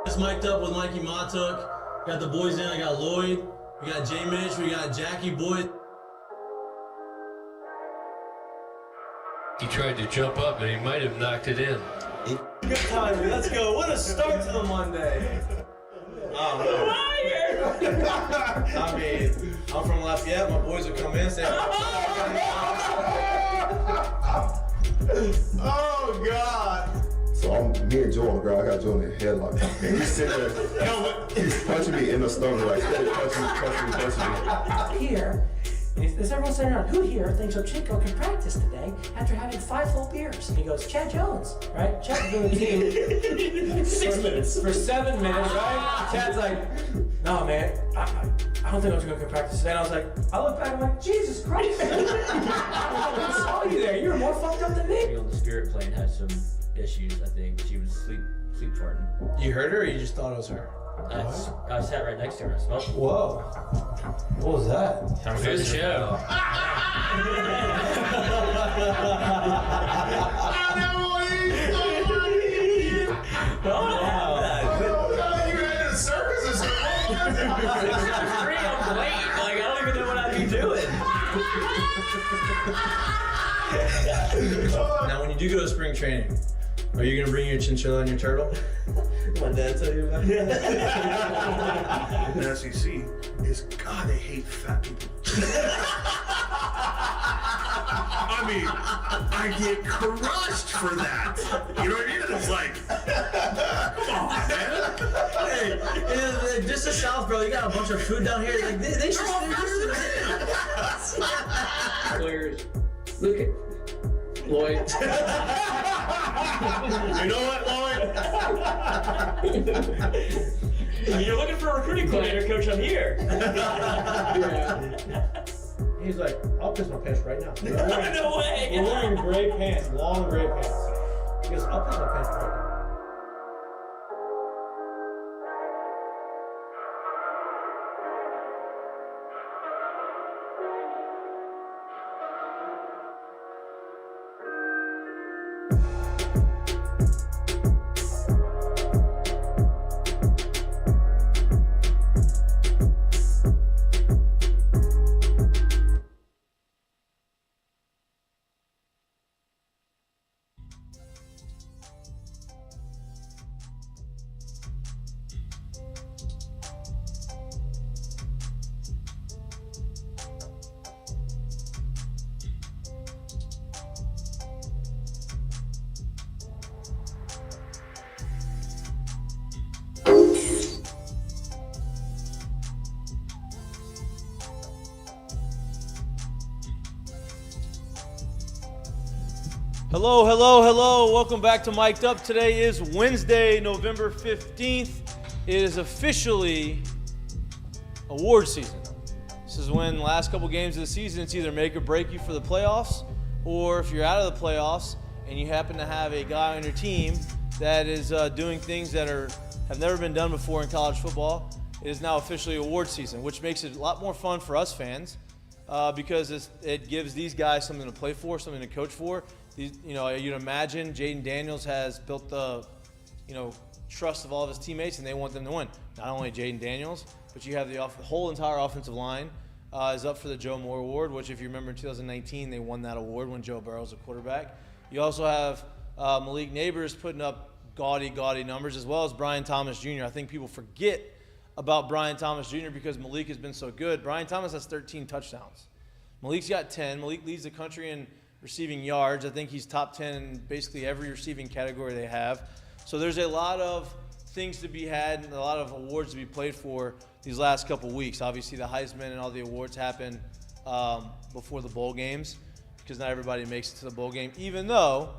It's mic'd up with Mikie Mahtook. Got the boys in. I got Lloyd. We got J. Mitch. We got Jackie Boyd. He tried to jump up, and he might have knocked it in. Good timing. Let's go. What a start to the Monday. I mean, I'm from Lafayette. My boys would come in and say, oh, God. So me and Joe on the ground. I got Joe in the headlock. And he's sitting there. He's punching me in the stomach, like, punching me. Here, is everyone sitting around, who here thinks Ochiko can practice today after having 5 full beers? And he goes, Chad Jones, right? Chad's doing the team. 6 minutes. For 7 minutes, right? Chad's like, no, man, I don't think Ochiko can practice today. And I was like, I look back, I'm like, Jesus Christ. I saw you there. You were more fucked up than me. On the spirit plane had some issues, I think. She was sleep farting. You heard her or you just thought it was her? I sat right next to her and I smelled it. Whoa. What was that? Time for the show. You had a circus or something. I'm late. Like, I don't even know what I'd be doing. Now, when you do go to spring training, are you going to bring your chinchilla and your turtle? My dad tell you about it? The SEC is, God, they hate fat people. I mean, I get crushed for that. You know what I mean? It's like, come on, man. Hey, just the South, bro. You got a bunch of food down here. Like, they should all Players. Look at Lloyd. You know what, Lloyd? You're looking for a recruiting coordinator, coach. I'm here. He's like, I'll piss my pants right now. No way. We're wearing gray pants, long gray pants. He goes, I'll piss my pants right now. Hello. Welcome back to Mic'd Up. Today is Wednesday, November 15th. It is officially award season. This is when the last couple games of the season, it's either make or break you for the playoffs, or if you're out of the playoffs and you happen to have a guy on your team that is doing things that have never been done before in college football, it is now officially award season, which makes it a lot more fun for us fans because it gives these guys something to play for, something to coach for. You'd imagine Jayden Daniels has built the, trust of all of his teammates, and they want them to win. Not only Jayden Daniels, but you have the whole entire offensive line is up for the Joe Moore Award, which, if you remember, in 2019, they won that award when Joe Burrow was a quarterback. You also have Malik Neighbors putting up gaudy numbers, as well as Brian Thomas Jr. I think people forget about Brian Thomas Jr. because Malik has been so good. Brian Thomas has 13 touchdowns. Malik's got 10. Malik leads the country in receiving yards. I think he's top 10 in basically every receiving category they have. So there's a lot of things to be had and a lot of awards to be played for these last couple weeks. Obviously, the Heisman and all the awards happen before the bowl games because not everybody makes it to the bowl game, even though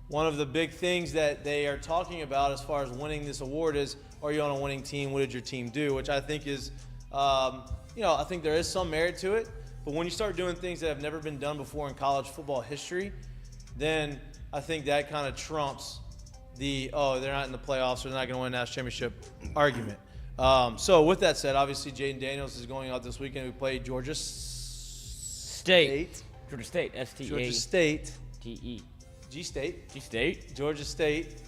one of the big things that they are talking about as far as winning this award is, are you on a winning team? What did your team do? Which I think is, I think there is some merit to it. But when you start doing things that have never been done before in college football history, then I think that kind of trumps the, they're not in the playoffs, or they're not going to win a national championship argument. So with that said, obviously Jayden Daniels is going out this weekend. We played Georgia State. Georgia State, S-T-A. Georgia State. T-E. G-State. G-State. Georgia State.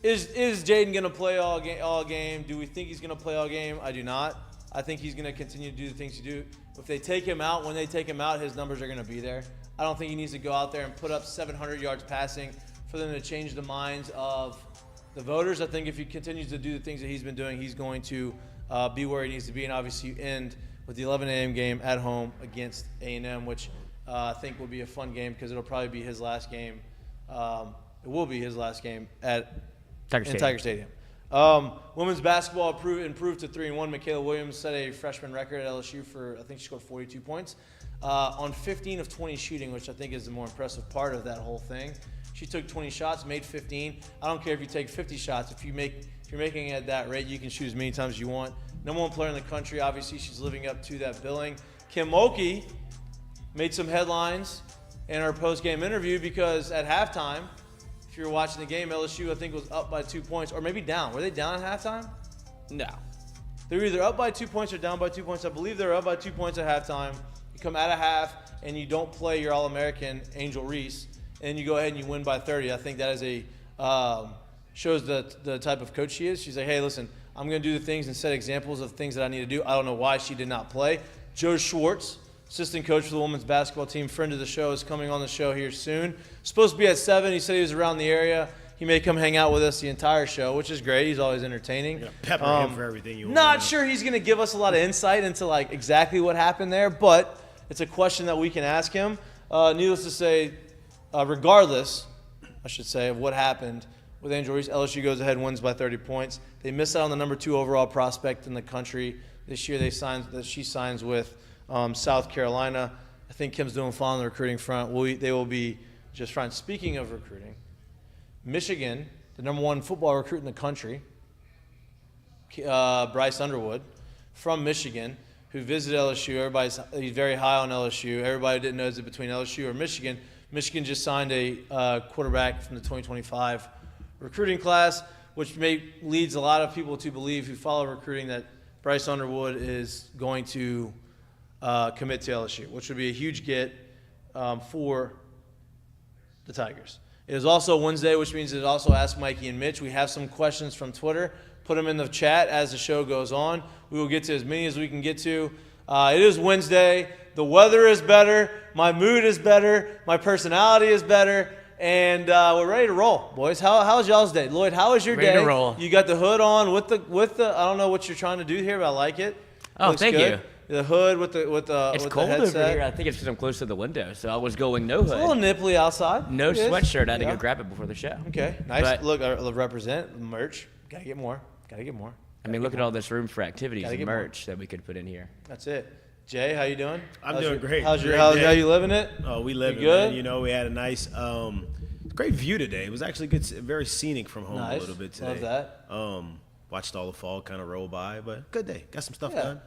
Is Jayden going to play all game? Do we think he's going to play all game? I do not. I think he's going to continue to do the things he do. If they take him out, when they take him out, his numbers are going to be there. I don't think he needs to go out there and put up 700 yards passing for them to change the minds of the voters. I think if he continues to do the things that he's been doing, he's going to be where he needs to be. And obviously you end with the 11 a.m. game at home against A&M, which I think will be a fun game because it'll probably be his last game. It will be his last game at Tiger Stadium. Women's basketball improved to 3-1. Mikaylah Williams set a freshman record at LSU for, I think she scored 42 points on 15 of 20 shooting, which I think is the more impressive part of that whole thing. She took 20 shots, made 15. I don't care if you take 50 shots. If you're making it at that rate, you can shoot as many times as you want. Number one player in the country. Obviously, she's living up to that billing. Kim Mulkey made some headlines in her post-game interview because at halftime, if you were watching the game, LSU, I think, was up by 2 points, or maybe down. Were they down at halftime? No. They were either up by 2 points or down by 2 points. I believe they were up by 2 points at halftime. You come out of half, and you don't play your All-American, Angel Reese, and you go ahead and you win by 30. I think that is shows the type of coach she is. She's like, hey, listen, I'm going to do the things and set examples of things that I need to do. I don't know why she did not play. Joe Schwartz, assistant coach for the women's basketball team, friend of the show, is coming on the show here soon. Supposed to be at 7. He said he was around the area. He may come hang out with us the entire show, which is great. He's always entertaining. Yeah, pepper him for everything you want. Not sure he's going to give us a lot of insight into like exactly what happened there, but it's a question that we can ask him. Needless to say, regardless, I should say, of what happened with Angel Reese, LSU goes ahead and wins by 30 points. They missed out on the number 2 overall prospect in the country. This year she signs with South Carolina. I think Kim's doing fine on the recruiting front. They will be just fine. Speaking of recruiting, Michigan, the number 1 football recruit in the country, Bryce Underwood from Michigan, who visited LSU. He's very high on LSU. Everybody didn't know is it between LSU or Michigan. Michigan just signed a quarterback from the 2025 recruiting class, which leads a lot of people to believe who follow recruiting that Bryce Underwood is going to commit to LSU, which would be a huge get for the Tigers. It is also Wednesday, which means it also Ask Mikey and Mitch. We have some questions from Twitter. Put them in the chat as the show goes on. We will get to as many as we can get to. It is Wednesday. The weather is better. My mood is better. My personality is better. And we're ready to roll, boys. How's y'all's day? Lloyd, how was your day? Ready to roll. You got the hood on with the I don't know what you're trying to do here, but I like it. Oh, Looks thank good. you. The hood with the It's with cold the headset. over here. I think it's because I'm close to the window, so I was going no hood. It's a little nipply outside. No It is. sweatshirt. I had to Yeah. go grab it before the show. Okay, nice. But- Look, represent merch. Gotta get more. I mean, look at all this room for activities Gotta and get more. merch that we could put in here. That's it. Jay, how you doing? I'm doing great. How's Great how day. you living it? Oh, we live You it, good? man. You know, we had a nice, great view today. It was actually good, very scenic from home Nice. a little bit today. Love that. Watched all the fall kind of roll by, but good day. Got some stuff Yeah. done.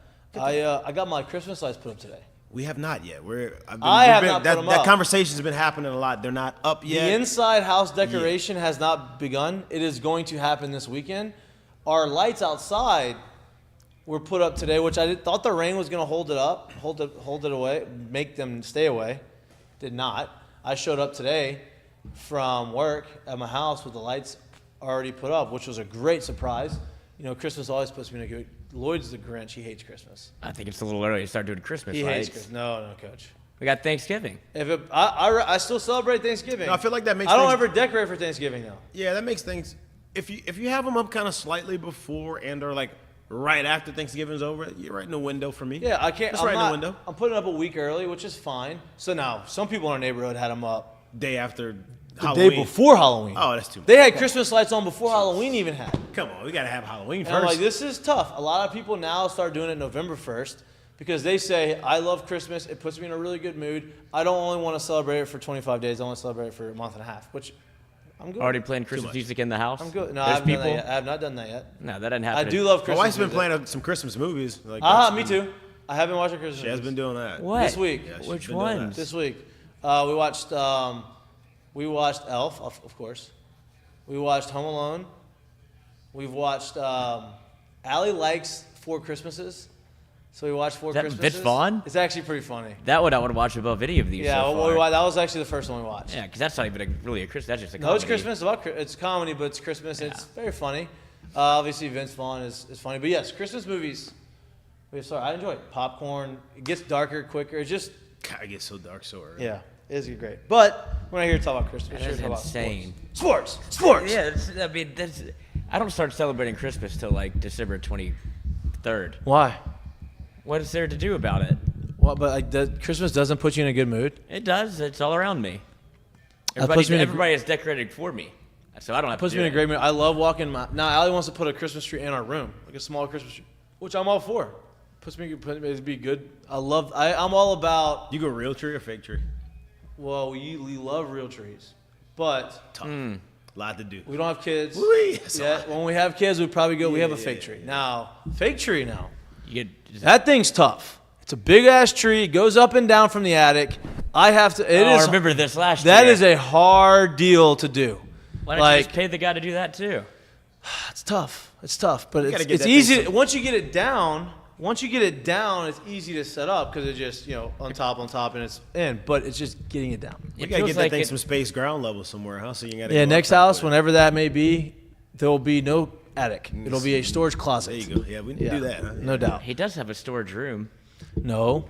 I got my Christmas lights put up today. We have not yet. I have not put them that up. conversation's been happening a lot. They're not up yet. The inside house decoration has not begun. It is going to happen this weekend. Our lights outside were put up today, which I thought the rain was going to hold it away, make them stay away. Did not. I showed up today from work at my house with the lights already put up, which was a great surprise. You know, Christmas always puts me in a good. Lloyd's the Grinch. He hates Christmas. I think it's a little early to start doing Christmas He lights. hates Christmas. No, Coach. We got Thanksgiving. I still celebrate Thanksgiving. No, I feel like that makes I don't things- ever decorate for Thanksgiving though. Yeah, that makes things. If you have them up kind of slightly before and or like right after Thanksgiving's over, you're right in the window for me. Yeah, I can't. That's I'm right in not- the window. I'm putting it up a week early, which is fine. So now, some people in our neighborhood had them up Day after the Halloween. day before Halloween. Oh, that's too much. They had Christmas lights on before Halloween even had. Come on, we gotta have Halloween And first. I'm like, this is tough. A lot of people now start doing it November 1st because they say, I love Christmas. It puts me in a really good mood. I don't only want to celebrate it for 25 days. I want to celebrate it for a month and a half, which I'm good. Already playing Christmas much. music in the house? I'm good. No, I There's haven't done people. that yet. I have not done that yet. No, that didn't I happen. do love My Christmas wife's been music. playing some Christmas movies. Like Me too. I have been watching Christmas She has movies. been doing that. What? This week. Yeah, she's Which been doing ones? that. This week. We watched Elf, of course. We watched Home Alone. We've watched Allie likes Four Christmases. So we watched Four that Christmases. Vince Vaughn? It's actually pretty funny. That one I want to watch above any of these. Yeah, so well, far. that was actually the first one we watched. Yeah, because that's not even really a Christmas. That's just a No, comedy. it's Christmas. It's comedy, but it's Christmas. And it's very funny. Obviously, Vince Vaughn is funny. But yes, Christmas movies. I enjoy it. Popcorn. It gets darker quicker. It's just. God, it gets so dark so early. Yeah, it is great. But we're not here to talk about Christmas. That We're is here to talk insane. about sports. Yeah, I don't start celebrating Christmas till like December 23rd. Why? What is there to do about it? Well, but Christmas doesn't put you in a good mood. It does. It's all around me. puts me in a- Everybody is decorating for me, so I don't have Puts to me do in a great mood. I love walking. Now, Allie wants to put a Christmas tree in our room, like a small Christmas tree, which I'm all for. It'd be good. I'm all about. You go real tree or fake tree? Well, we love real trees, but Tough. Lot to do. we don't have kids Woo-wee. yet. When we have kids, we probably go. We have a fake tree now. Fake tree now. You That thing's tough. It's a big ass tree. It goes up and down from the attic. I have to. I remember this last That year. is a hard deal to do. Why don't you just pay the guy to do that too? It's tough. It's tough, but gotta get it's that easy. thing Once you get it down, it's easy to set up because it's just on top, and it's in. But it's just getting it down. You It gotta feels get that like thing it- some space ground level somewhere, huh? So you gotta Yeah, go next outside house, with it. whenever that may be, there will be no attic. It'll be a storage closet. There you go. Yeah, we need to do that. Huh? No doubt. He does have a storage room. No,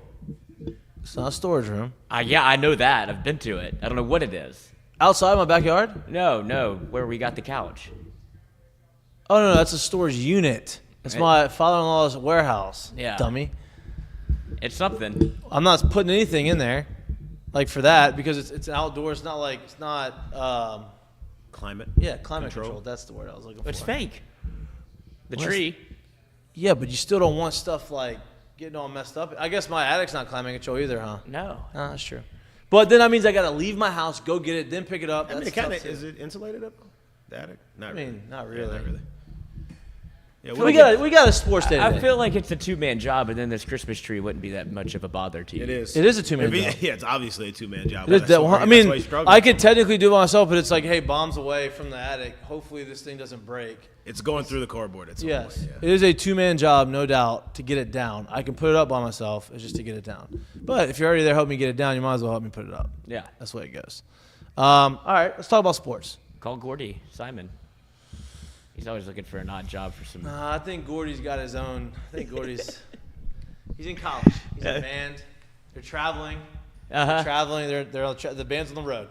it's not a storage room. Yeah, I know that. I've been to it. I don't know what it is. Outside my backyard? No, where we got the couch. Oh no, that's a storage unit. It's my father-in-law's warehouse. Yeah. Dummy. It's something. I'm not putting anything in there, like for that, because it's outdoors. It's not Climate. climate controlled. That's the word I was looking for. It's fake. The Well, tree. Yeah, but you still don't want stuff like getting all messed up. I guess my attic's not climate control either, huh? No. No, that's true. But then that means I got to leave my house, go get it, then pick it up. I mean, That's it kind tough, of too. is it insulated up? The attic? Not I really. mean, not Yeah, really. not really. Yeah, We got a sports day I today. feel like it's a two-man job, and then this Christmas tree wouldn't be that much of a bother to you. It is. It is a two-man If he- job. Yeah, it's obviously a two-man job. It is That's that- why- I that's mean, why he's struggling I could so much. technically do it myself, but it's like, hey, bombs away from the attic. Hopefully this thing doesn't break. It's going through the cardboard at some Yes, point. it is a two-man job, no doubt, to get it down. I can put it up by myself. It's just to get it down. But if you're already there helping me get it down, you might as well help me put it up. Yeah. That's the way it goes. All right, let's talk about sports. Call Gordy, Simon. He's always looking for an odd job for some. I think Gordy's got his own. I think Gordy's. He's in college. He's in a band. They're traveling. Uh-huh. Traveling. The band's on the road.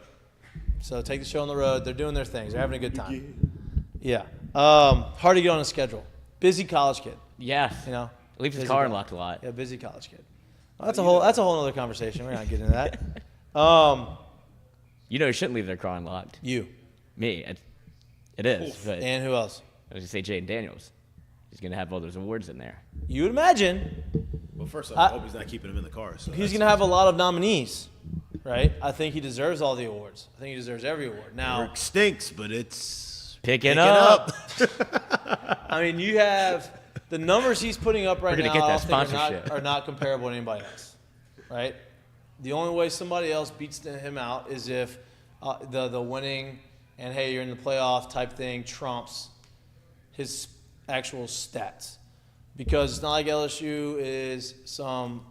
So take the show on the road. They're doing their things. They're having a good time. Yeah. Hard to get on a schedule. Busy college kid. Yes. Leaves his Busy car guy. unlocked a lot. Yeah, busy college kid. Well, that's a whole other conversation. We're not getting into that. You shouldn't leave their car unlocked. You Me. It is. But and who else? I was going to say Jayden Daniels. He's going to have all those awards in there. You would imagine Well, first off, I hope he's not keeping him in the car. So he's going to have a lot of nominees, right? I think he deserves all the awards. I think he deserves every award. Now, Work stinks, but it's Picking up. I mean, you have the numbers he's putting up right We're now. gonna get that I don't think sponsorship. are not comparable to anybody else, right? The only way somebody else beats him out is if the winning and hey, you're in the playoff type thing trumps his actual stats, because it's not like LSU is some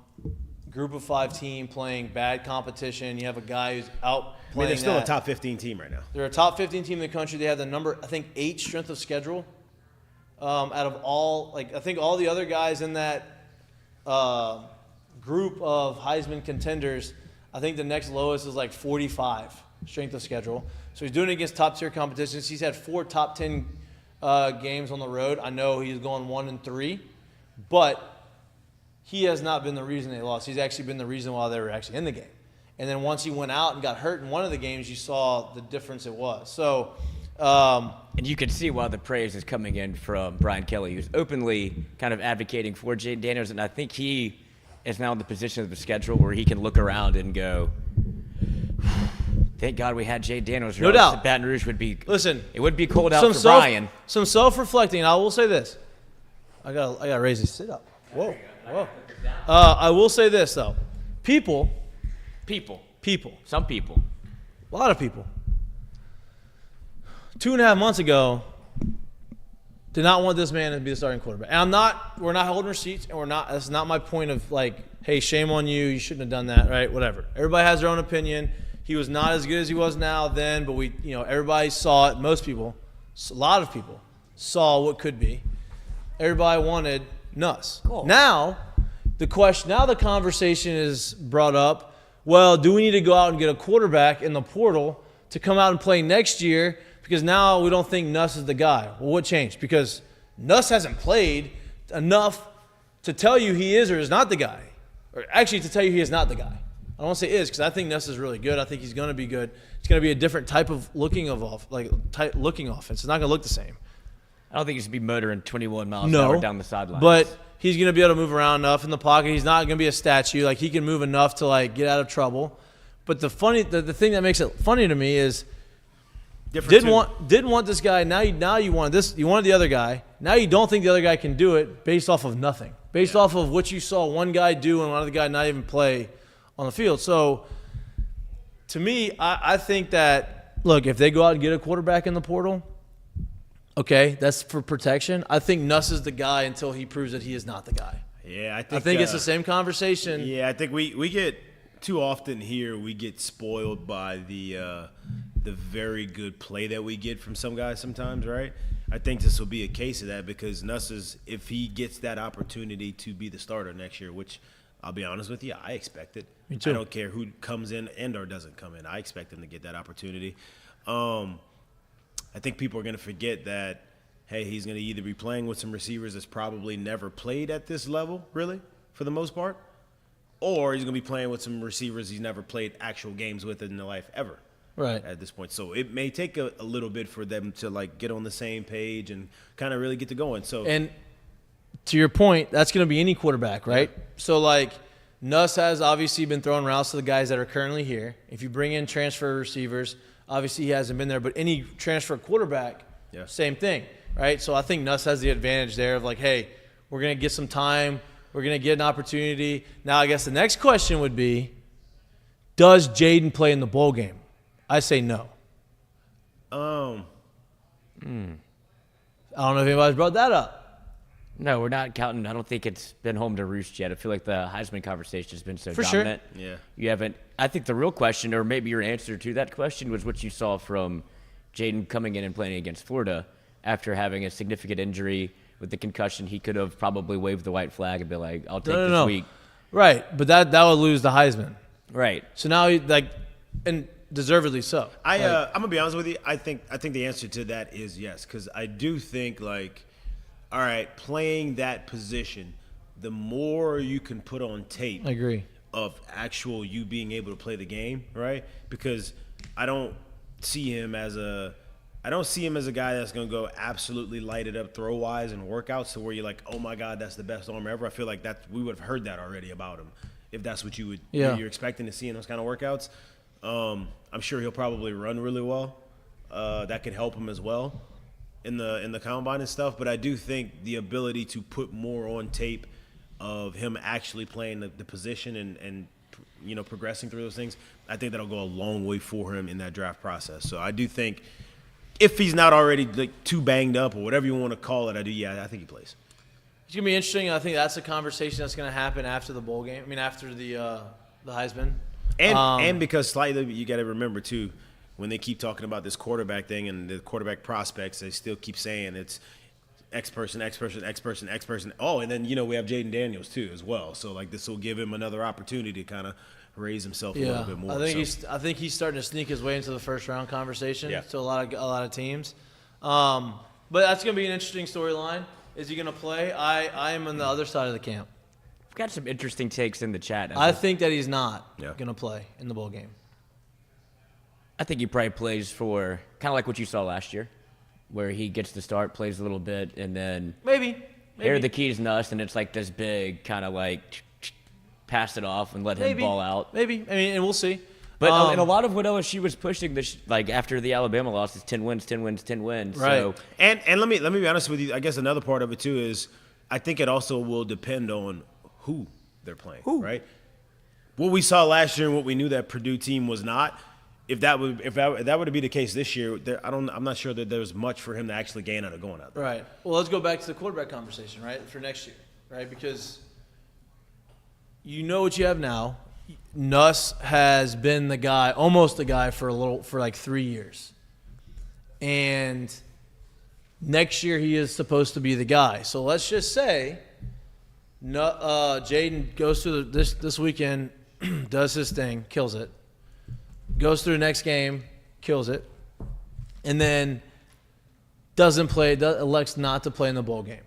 group of 5 team playing bad competition. You have a guy who's out. I mean, they're still a top 15 team right now. They're a top 15 team in the country. They have the number, I think, 8 strength of schedule. Out of all, I think all the other guys in that group of Heisman contenders, I think the next lowest is like 45 strength of schedule. So he's doing it against top tier competitions. He's had 4 top 10 games on the road. I know he's going 1-3, but he has not been the reason they lost. He's actually been the reason why they were actually in the game. And then once he went out and got hurt in one of the games, you saw the difference it was. So, And you can see why the praise is coming in from Brian Kelly, who's openly kind of advocating for Jayden Daniels. And I think he is now in the position of the schedule where he can look around and go, thank God we had Jayden Daniels. No doubt. Baton Rouge would be, listen, it would be cold out for Brian. Some self-reflecting. I will say this. I got to raise this. Sit up. Whoa. I will say this, though. People, Some people. a lot of people, 2.5 months ago did not want this man to be the starting quarterback. And we're not holding receipts, and that's not my point of like, hey, shame on you. You shouldn't have done that, right? Whatever. Everybody has their own opinion. He was not as good as he was now then, but everybody saw it. Most people, a lot of people saw what could be. Everybody wanted Nuss. Cool. Now the conversation is brought up, well, do we need to go out and get a quarterback in the portal to come out and play next year because now we don't think Nuss is the guy? Well, what changed? Because Nuss hasn't played enough to tell you he is or is not the guy. Or actually to tell you he is not the guy. I don't want to say is because I think Nuss is really good. I think he's going to be good. It's going to be a different type of looking offense. It's not going to look the same. I don't think he's going to be motoring 21 miles an hour down the sideline. But he's going to be able to move around enough in the pocket. He's not going to be a statue. Like, he can move enough to, like, get out of trouble. But the thing that makes it funny to me is didn't want this guy. Now you want this. You wanted the other guy. Now you don't think the other guy can do it based off of nothing. Based off of what you saw one guy do and one other guy not even play on the field. So, to me, I think that, look, if they go out and get a quarterback in the portal, okay, that's for protection. I think Nuss is the guy until he proves that he is not the guy. Yeah, I think it's the same conversation. Yeah, I think we get too often here. We get spoiled by the very good play that we get from some guys sometimes, right? I think this will be a case of that because Nuss if he gets that opportunity to be the starter next year, which I'll be honest with you, I expect it. Me too. I don't care who comes in and or doesn't come in. I expect him to get that opportunity. I think people are going to forget that, hey, he's going to either be playing with some receivers that's probably never played at this level, really, for the most part, or he's going to be playing with some receivers he's never played actual games with in their life ever. Right. At this point. So it may take a little bit for them to, like, get on the same page and kind of really get to going. So And to your point, that's going to be any quarterback, right? Yeah. So, like, Nuss has obviously been throwing routes to the guys that are currently here. If you bring in transfer receivers, obviously he hasn't been there. But any transfer quarterback, same thing, right? So I think Nuss has the advantage there of, like, hey, we're going to get some time. We're going to get an opportunity. Now, I guess the next question would be, does Jayden play in the bowl game? I say no. I don't know if anybody's brought that up. No, we're not counting. I don't think it's been home to roost yet. I feel like the Heisman conversation has been so For dominant. Sure. Yeah. You haven't. I think the real question, or maybe your answer to that question, was what you saw from Jayden coming in and playing against Florida after having a significant injury with the concussion. He could have probably waved the white flag and be like, "I'll take this week." Right, but that would lose the Heisman. Right. So now, and deservedly so. I'm gonna be honest with you. I think the answer to that is yes, because I do think, like, all right, playing that position, the more you can put on tape, I agree, of actual you being able to play the game, right? Because I don't see him as a guy that's gonna go absolutely light it up throw wise and workouts to where you're like, oh my God, that's the best arm ever. I feel like we would have heard that already about him if that's what you're expecting to see in those kind of workouts. I'm sure he'll probably run really well. That could help him as well in the combine and stuff. But I do think the ability to put more on tape of him actually playing the position and progressing through those things, I think that'll go a long way for him in that draft process. So I do think if he's not already, like, too banged up or whatever you want to call it, I think he plays. It's gonna be interesting. I think that's a conversation that's gonna happen after the bowl game. I mean, after the Heisman. And because slightly, you got to remember, too, when they keep talking about this quarterback thing and the quarterback prospects, they still keep saying it's X person, X person, X person, X person. Oh, and then, we have Jayden Daniels, too, as well. So, like, this will give him another opportunity to kind of raise himself a little bit more. I think he's starting to sneak his way into the first-round conversation to a lot of teams. But that's going to be an interesting storyline. Is he going to play? I am on the other side of the camp. We've got some interesting takes in the chat. I think that he's not going to play in the bowl game. I think he probably plays for kind of like what you saw last year, where he gets to start, plays a little bit, and then maybe. Here the keys Nuss, and it's like this big kind of like pass it off and let him ball out. Maybe. I mean, and we'll see. But and a lot of what LSU was pushing this, like after the Alabama loss, is 10 wins, 10 wins, 10 wins. Right. So, and let me be honest with you. I guess another part of it too is I think it also will depend on who they're playing, right? What we saw last year and what we knew that Purdue team was not, if that would be the case this year, I'm not sure that there's much for him to actually gain out of going out there. Right. Well, let's go back to the quarterback conversation, right, for next year, right? Because you know what you have now. Nuss has been the guy, almost the guy for like 3 years. And next year he is supposed to be the guy. So let's just say Jayden goes through this weekend, does his thing, kills it, goes through the next game, kills it, and then elects not to play in the bowl game.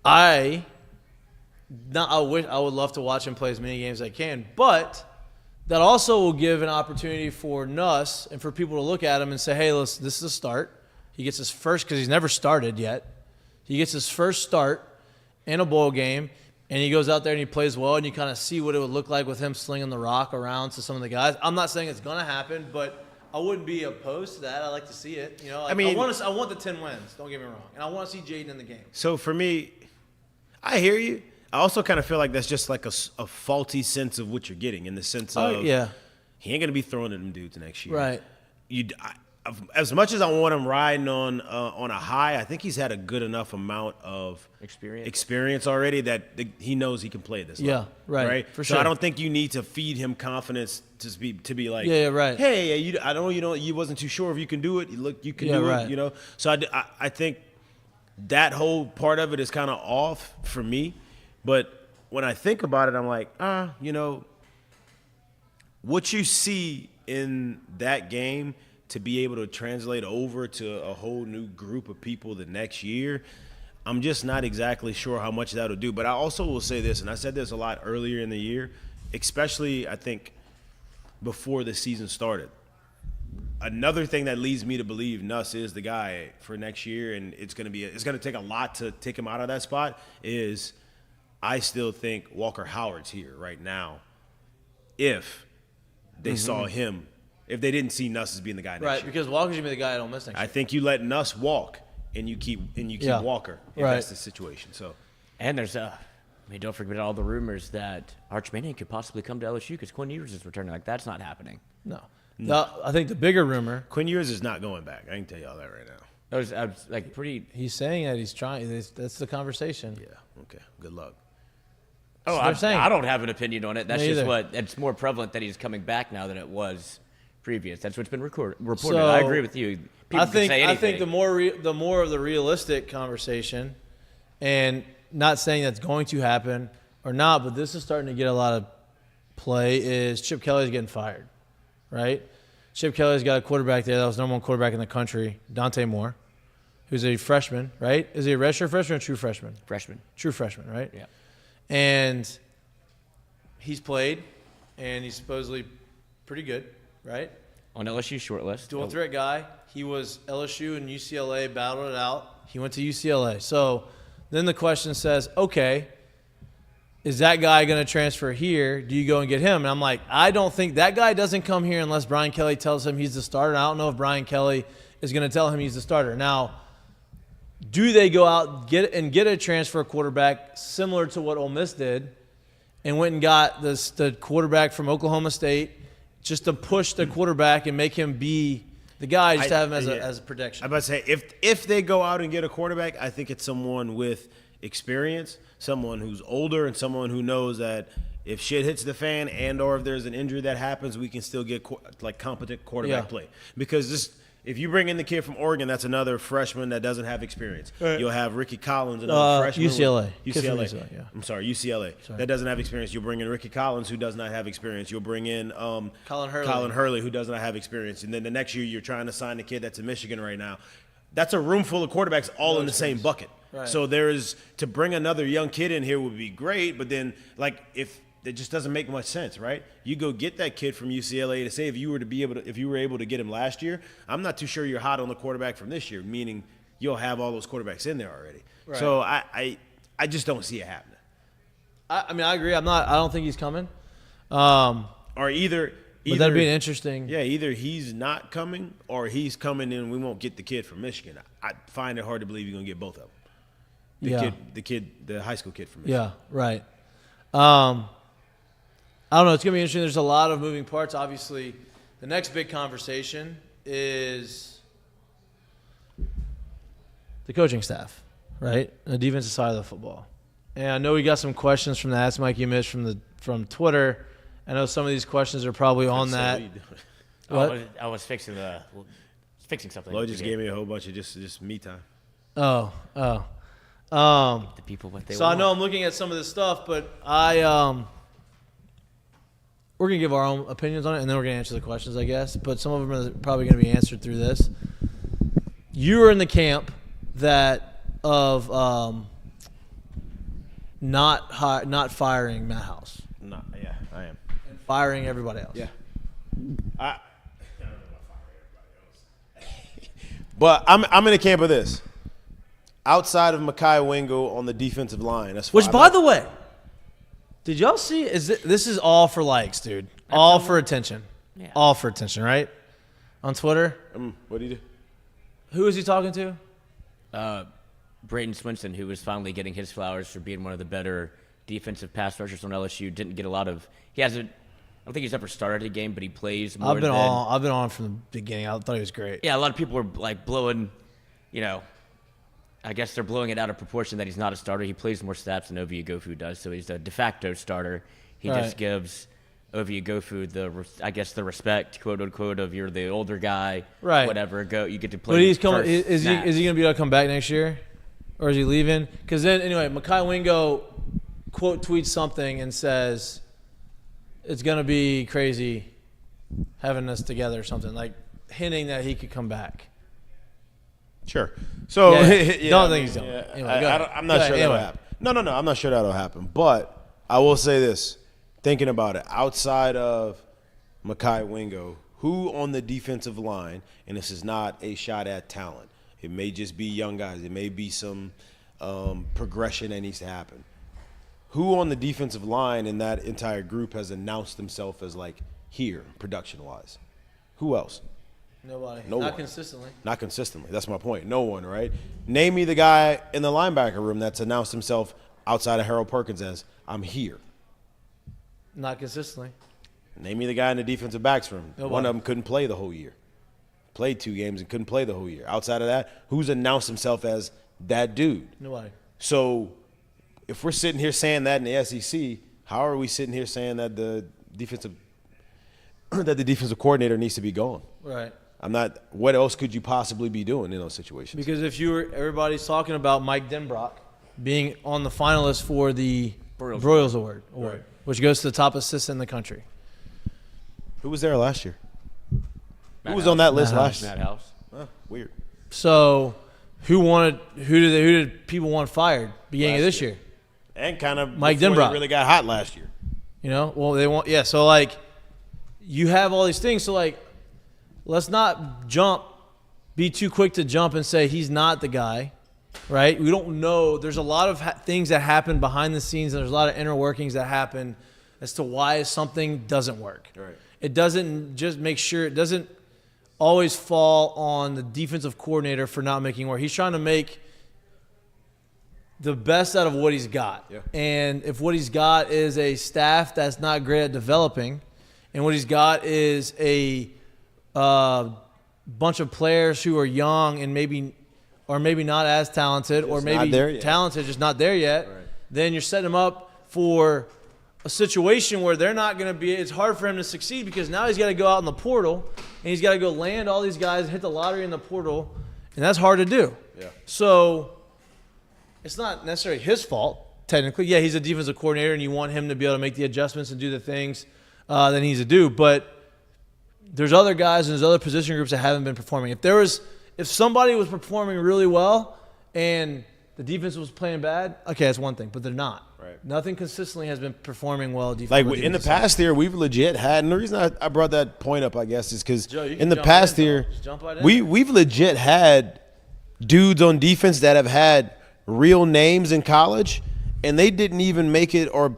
I would love to watch him play as many games as I can, but that also will give an opportunity for Nuss and for people to look at him and say, hey, listen, this is a start. He gets his first, because he's never started yet. He gets his first start in a bowl game, and he goes out there and he plays well, and you kind of see what it would look like with him slinging the rock around to some of the guys. I'm not saying it's going to happen, but I wouldn't be opposed to that. I like to see it. You know, like, I want the 10 wins. Don't get me wrong, and I want to see Jayden in the game. So for me, I hear you. I also kind of feel like that's just like a faulty sense of what you're getting, in the sense of he ain't going to be throwing at them dudes next year. Right. As much as I want him riding on a high, I think he's had a good enough amount of experience already that he knows he can play this level. Right. For sure. So I don't think you need to feed him confidence to be like, right. Hey, I know you wasn't too sure if you can do it. You can do it. You know. So I think that whole part of it is kind of off for me. But when I think about it, I'm like, what you see in that game to be able to translate over to a whole new group of people the next year, I'm just not exactly sure how much that'll do. But I also will say this, and I said this a lot earlier in the year, especially I think before the season started. Another thing that leads me to believe Nuss is the guy for next year, and it's going to take a lot to take him out of that spot, is I still think Walker Howard's here right now. If they saw him, if they didn't see Nuss as being the guy next year. Right, because Walker's going to be the guy I don't miss next year. I think you let Nuss walk and you keep Walker if that's the situation. So, and there's don't forget all the rumors that Arch Manning could possibly come to LSU because Quinn Ewers is returning. Like, that's not happening. No. I think the bigger rumor, Quinn Ewers is not going back. I can tell you all that right now. I was like pretty. He's saying that he's trying. That's the conversation. Yeah. Okay. Good luck. Oh, I don't have an opinion on it. That's Me just either. it's more prevalent that he's coming back now than it was previous. That's what's been reported. So, I agree with you. People can say anything. I think the more of the realistic conversation, and not saying that's going to happen or not, but this is starting to get a lot of play, is Chip Kelly's getting fired, right? Chip Kelly's got a quarterback there that was number one quarterback in the country, Dante Moore, who's a freshman, right? Is he a redshirt freshman or a true freshman? Freshman. True freshman, right? Yeah. And he's played, and he's supposedly pretty good, right? On LSU short list. Dual threat guy. He was LSU and UCLA, battled it out. He went to UCLA. So then the question says, okay, is that guy going to transfer here? Do you go and get him? And I'm like, I don't think that guy doesn't come here unless Brian Kelly tells him he's the starter. And I don't know if Brian Kelly is going to tell him he's the starter. Now, do they go out get a transfer quarterback similar to what Ole Miss did and went and got the quarterback from Oklahoma State just to push the quarterback and make him be the guy, just to have him as a protection? I'm about to say, if they go out and get a quarterback, I think it's someone with experience, someone who's older, and someone who knows that if shit hits the fan and or if there's an injury that happens, we can still get competent quarterback play. Because if you bring in the kid from Oregon, that's another freshman that doesn't have experience. Right. You'll have Ricky Collins, another freshman. UCLA. UCLA. I'm sorry, UCLA. That doesn't have experience. You'll bring in Ricky Collins, who does not have experience. You'll bring in Colin Hurley, who does not have experience. And then the next year, you're trying to sign the kid that's in Michigan right now. That's a room full of quarterbacks all in the same bucket. Right. So to bring another young kid in here would be great, but then if it just doesn't make much sense, right? You go get that kid from UCLA to say if you were able to get him last year, I'm not too sure you're hot on the quarterback from this year, meaning you'll have all those quarterbacks in there already. Right. So I just don't see it happening. I mean, I agree. I don't think he's coming. Or either but that'd be an interesting. Yeah, either he's not coming or he's coming and we won't get the kid from Michigan. I find it hard to believe you're gonna get both of them. The high school kid from Michigan. Yeah, right. I don't know. It's going to be interesting. There's a lot of moving parts. Obviously, The next big conversation is the coaching staff, right? The defensive side of the football. And I know we got some questions from the Ask Mikey and Mitch from Twitter. I know some of these questions are probably on that. What? I was fixing something. Lloyd just gave me a whole bunch of just me time. Oh. The people what they So want. I know I'm looking at some of this stuff, but we're gonna give our own opinions on it, and then we're gonna answer the questions, I guess. But some of them are probably gonna be answered through this. You are in the camp of not firing Matt House, Yeah, I am. and firing everybody else. Yeah. But I'm in the camp of this. Outside of Mikaylah Williams on the defensive line, that's Which, by the way, did y'all see? This is all for likes, dude. All for attention. Yeah. All for attention, right? On Twitter. What do you do? Who is he talking to? Braden Swinson, who was finally getting his flowers for being one of the better defensive pass rushers on LSU, didn't get a lot of. He hasn't. I don't think he's ever started a game, but he plays more. I've been on from the beginning. I thought he was great. Yeah, a lot of people were like blowing. I guess they're blowing it out of proportion that he's not a starter. He plays more snaps than Ovie Oghoufo does, so he's a de facto starter. He Right. just gives Ovie Oghoufo the respect, quote unquote, of you're the older guy, Right. Whatever. Go, you get to play. But he's coming. first Is he snaps. going to be able to come back next year, or is he leaving? Because then anyway, Mikaylah Williams quote tweets something and says it's going to be crazy having us together or something, like hinting that he could come back. Sure. So Yeah. Don't think he's doing it. Anyway, go ahead. I'm not Go ahead. sure that'll Anyway. happen. No. I'm not sure that'll happen. But I will say this: thinking about it, outside of Mikaylah Williams, who on the defensive line, and this is not a shot at talent. It may just be young guys. It may be some progression that needs to happen. Who on the defensive line in that entire group has announced himself as like here production-wise? Who else? Nobody. No Not one. consistently. Not consistently. That's my point. No one, right? Name me the guy in the linebacker room that's announced himself outside of Harold Perkins as, I'm here. Not consistently. Name me the guy in the defensive backs room. Nobody. One of them couldn't play the whole year. Played 2 games and couldn't play the whole year. Outside of that, who's announced himself as that dude? Nobody. So if we're sitting here saying that in the SEC, how are we sitting here saying that the defensive coordinator needs to be gone? Right. I'm not. What else could you possibly be doing in those situations? Because everybody's talking about Mike Denbrock being on the finalist for the Broyles Award, Right. which goes to the top assistant in the country. Who was there last year? Matt Who was House. on that list Matt last year? Matt House. Weird. So, who did people want fired beginning of Last this year. year? And kind of Mike before Denbrock. they really got hot last year. You know, well they want So like, you have all these things. So like, let's not be too quick to jump and say he's not the guy, right? We don't know. There's a lot of things that happen behind the scenes, and there's a lot of inner workings that happen as to why something doesn't work. Right. It doesn't just make sure. It doesn't always fall on the defensive coordinator for not making it work. He's trying to make the best out of what he's got. Yeah. And if what he's got is a staff that's not great at developing, and what he's got is a bunch of players who are young and maybe not as talented, or Just maybe not there yet. talented, just not there yet, Right. then you're setting them up for a situation where they're not going to be – it's hard for him to succeed because now he's got to go out in the portal and he's got to go land all these guys and hit the lottery in the portal, and that's hard to do. Yeah. So it's not necessarily his fault, technically. Yeah, he's a defensive coordinator, and you want him to be able to make the adjustments and do the things that he needs to do. But there's other guys and there's other position groups that haven't been performing. If somebody was performing really well and the defense was playing bad, okay, that's one thing. But they're not. Right. Nothing consistently has been performing well. Like in the past year, we've legit had, and the reason I brought that point up, I guess, is because Joe, you can in the jump past in, year, Joe. Just jump right in. we've legit had dudes on defense that have had real names in college, and they didn't even make it or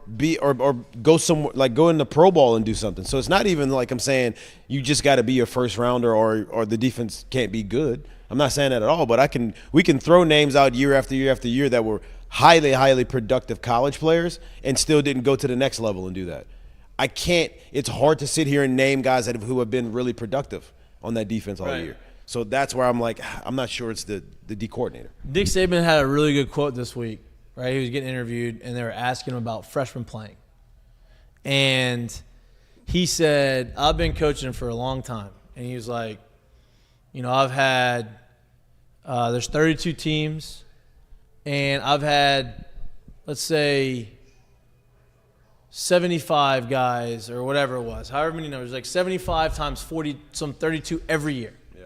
go somewhere, like go in the Pro Bowl and do something. So it's not even like I'm saying you just got to be a first rounder or the defense can't be good. I'm not saying that at all, but we can throw names out year after year after year that were highly, highly productive college players and still didn't go to the next level and do that. It's hard to sit here and name guys who have been really productive on that defense all year. So that's where I'm like, I'm not sure it's the D coordinator. Nick Saban had a really good quote this week, right? He was getting interviewed, and they were asking him about freshmen playing. And he said, I've been coaching for a long time. And he was like, I've had there's 32 teams, and I've had, let's say, 75 guys or whatever it was, however many numbers, like 75 times 40, some 32 every year. Yeah.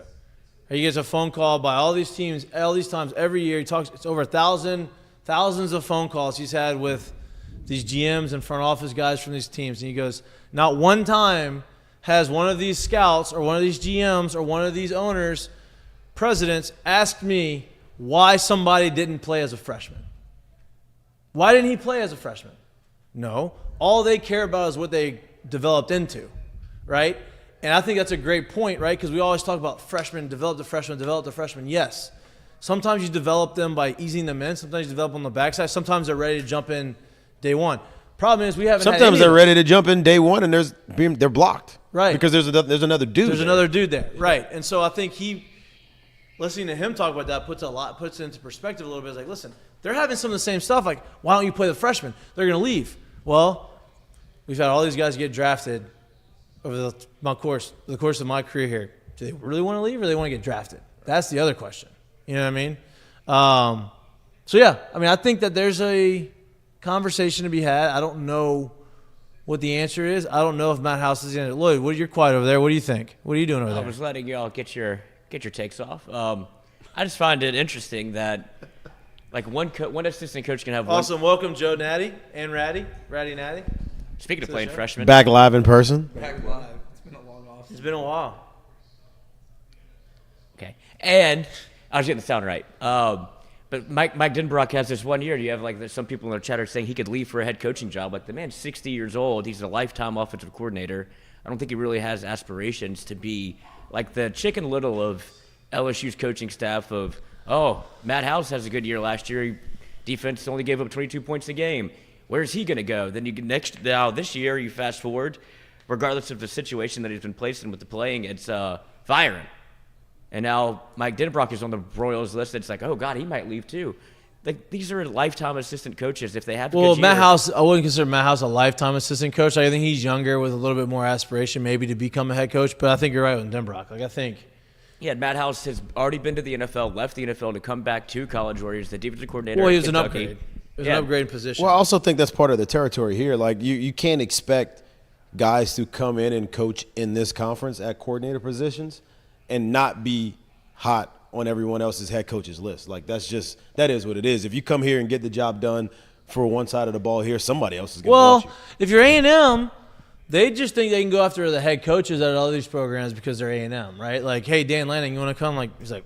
He gets a phone call by all these teams, all these times every year. He talks, it's over thousands of phone calls he's had with these GMs and front office guys from these teams. And he goes, not one time has one of these scouts or one of these GMs or one of these owners, presidents, asked me why somebody didn't play as a freshman. Why didn't he play as a freshman? No. All they care about is what they developed into, right? And I think that's a great point, right? Because we always talk about freshmen, develop the freshman. Yes. Sometimes you develop them by easing them in. Sometimes you develop on the backside. Sometimes they're ready to jump in day one. Problem is we haven't had Sometimes they're ready to jump in day one and they're blocked. Right. Because there's another dude. There's another dude there. Right. And so I think listening to him talk about that puts it into perspective a little bit. It's like, listen, they're having some of the same stuff. Like, why don't you play the freshmen? They're going to leave. Well, we've had all these guys get drafted over the course of my career here. Do they really want to leave or do they want to get drafted? That's the other question. You know what I mean? I think that there's a conversation to be had. I don't know what the answer is. I don't know if Matt House is in it. Lloyd, you're quiet over there. What do you think? What are you doing over there? I was letting you all get your takes off. I just find it interesting that like one assistant coach can have one. Awesome. Welcome, Joe Natty and Ratty Natty. Speaking of playing freshmen. Back live in person. Back live. It's been a long off. It's been a while. Okay. And I was getting the sound right. But Mike Denbrock has this 1 year. You have like some people in their chatter saying he could leave for a head coaching job. Like the man's 60 years old. He's a lifetime offensive coordinator. I don't think he really has aspirations to be like the Chicken Little of LSU's coaching staff of, Matt House has a good year last year. Defense only gave up 22 points a game. Where's he going to go? Then this year, you fast forward, regardless of the situation that he's been placed in with the playing, it's firing. And now Mike Denbrock is on the Broyles list. It's like, oh, God, he might leave too. Like, these are lifetime assistant coaches. If they have Matt House, I wouldn't consider Matt House a lifetime assistant coach. I think he's younger with a little bit more aspiration maybe to become a head coach. But I think you're right with Denbrock. Like, I think. Yeah, Matt House has already been to the NFL, left the NFL to come back to College Warriors, the defensive coordinator. Well, he was Kentucky. an upgrade. It was an upgrade position. Well, I also think that's part of the territory here. Like, you can't expect guys to come in and coach in this conference at coordinator positions and not be hot on everyone else's head coach's list. Like, that is what it is. If you come here and get the job done for one side of the ball here, somebody else is going to watch you. If you're A&M, they just think they can go after the head coaches at all these programs because they're A&M, right? Like, hey, Dan Lanning, you want to come? Like, he's like,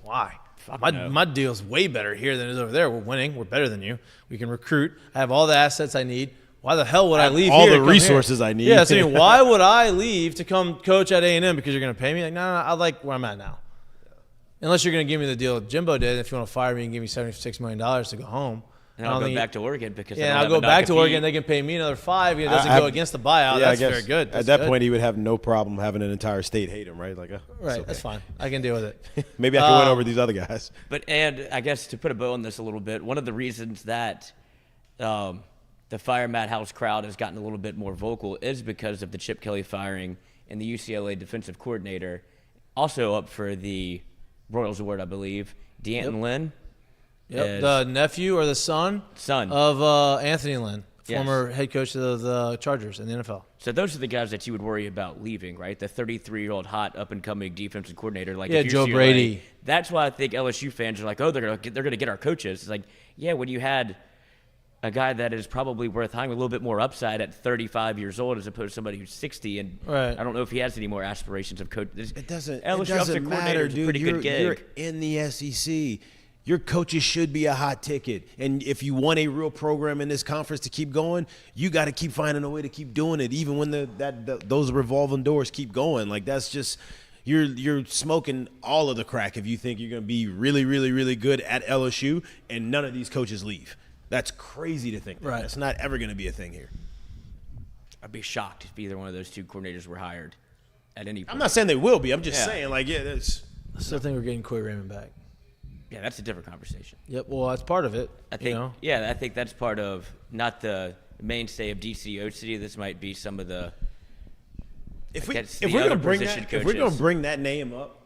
why? My deal's way better here than it is over there. We're winning. We're better than you. We can recruit. I have all the assets I need. Why the hell would I leave all here? All the resources I need. Yeah, so why would I leave to come coach at A&M because you're going to pay me? Like, no, I like where I'm at now. Unless you're going to give me the deal Jimbo did. If you want to fire me and give me $76 million to go home. And I'll go back to Oregon because I'll go back to Oregon. They can pay me another $5. It doesn't go against the buyout. Yeah, that's very good. At that point, he would have no problem having an entire state hate him, right? Like, right, that's fine. I can deal with it. Maybe I can win over these other guys. And I guess to put a bow on this a little bit, one of the reasons that the fire Matt House crowd has gotten a little bit more vocal is because of the Chip Kelly firing and the UCLA defensive coordinator, also up for the Broyles Award, I believe, D'Anton Lynn. Yep, the nephew or the son of Anthony Lynn, former head coach of the Chargers in the NFL. So those are the guys that you would worry about leaving, right? The 33-year-old hot up-and-coming defensive coordinator, like Joe Brady. That's why I think LSU fans are like, oh, they're gonna get our coaches. It's like, yeah, when you had a guy that is probably worth hiring a little bit more upside at 35 years old as opposed to somebody who's 60, and I don't know if he has any more aspirations of coach. It doesn't matter, dude. Pretty good gig. You're in the SEC. Your coaches should be a hot ticket. And if you want a real program in this conference to keep going, you got to keep finding a way to keep doing it, even when those revolving doors keep going. Like, that's just you're smoking all of the crack if you think you're going to be really, really, really good at LSU and none of these coaches leave. That's crazy to think. Right. That's not ever going to be a thing here. I'd be shocked if either one of those two coordinators were hired at any point. I'm not saying they will be. I'm just Yeah. saying, like, yeah, that's. I still think we're getting Coy Raymond back. Yeah, that's a different conversation. Yep. Well, that's part of it. I think. Yeah, I think that's part of not the mainstay of DC OC. This might be some of the. If I guess we're the gonna other bring position that, if we're gonna coaches. bring that name up,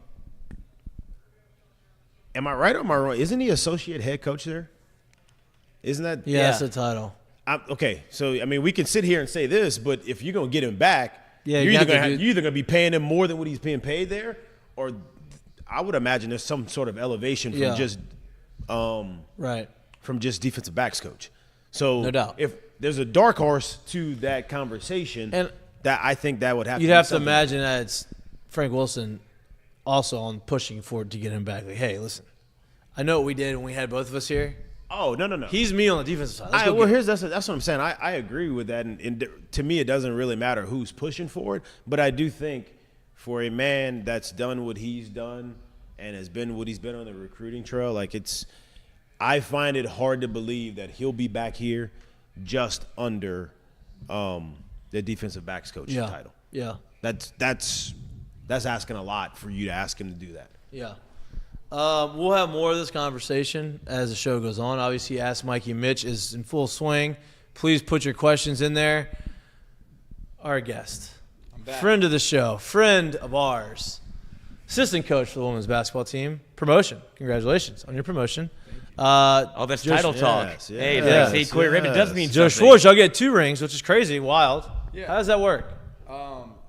am I right or am I wrong? Isn't he associate head coach there? Isn't that? Yeah, that's the title. Okay, so I mean, we can sit here and say this, but if you're gonna get him back, Yeah, you're you either have to gonna do- you're either gonna be paying him more than what he's being paid there, or I would imagine there's some sort of elevation from Yeah. just Right. from just defensive backs coach. So No doubt. if there's a dark horse to that conversation, And that I think that would have. You'd to be have to something. imagine that it's Frank Wilson also on pushing for it to get him back. Like, hey, listen, I know what we did when we had both of us here. Oh no. He's me on the defensive side. Let's go Well, get him. that's what I'm saying. I agree with that, and to me, it doesn't really matter who's pushing for it. But I do think for a man that's done what he's done and has been what he's been on the recruiting trail, like I find it hard to believe that he'll be back here just under the defensive backs coach title. Yeah. That's asking a lot for you to ask him to do that. Yeah. We'll have more of this conversation as the show goes on. Obviously, Ask Mikey and Mitch is in full swing. Please put your questions in there. Our guest, friend of the show, friend of ours, assistant coach for the women's basketball team. Promotion. Congratulations on your promotion. All this title talk. yes, Hey, it's yes, like, see, Coy Raymond does mean Joe something. Schwartz, y'all get 2 rings, which is crazy, wild. Yeah. How does that work?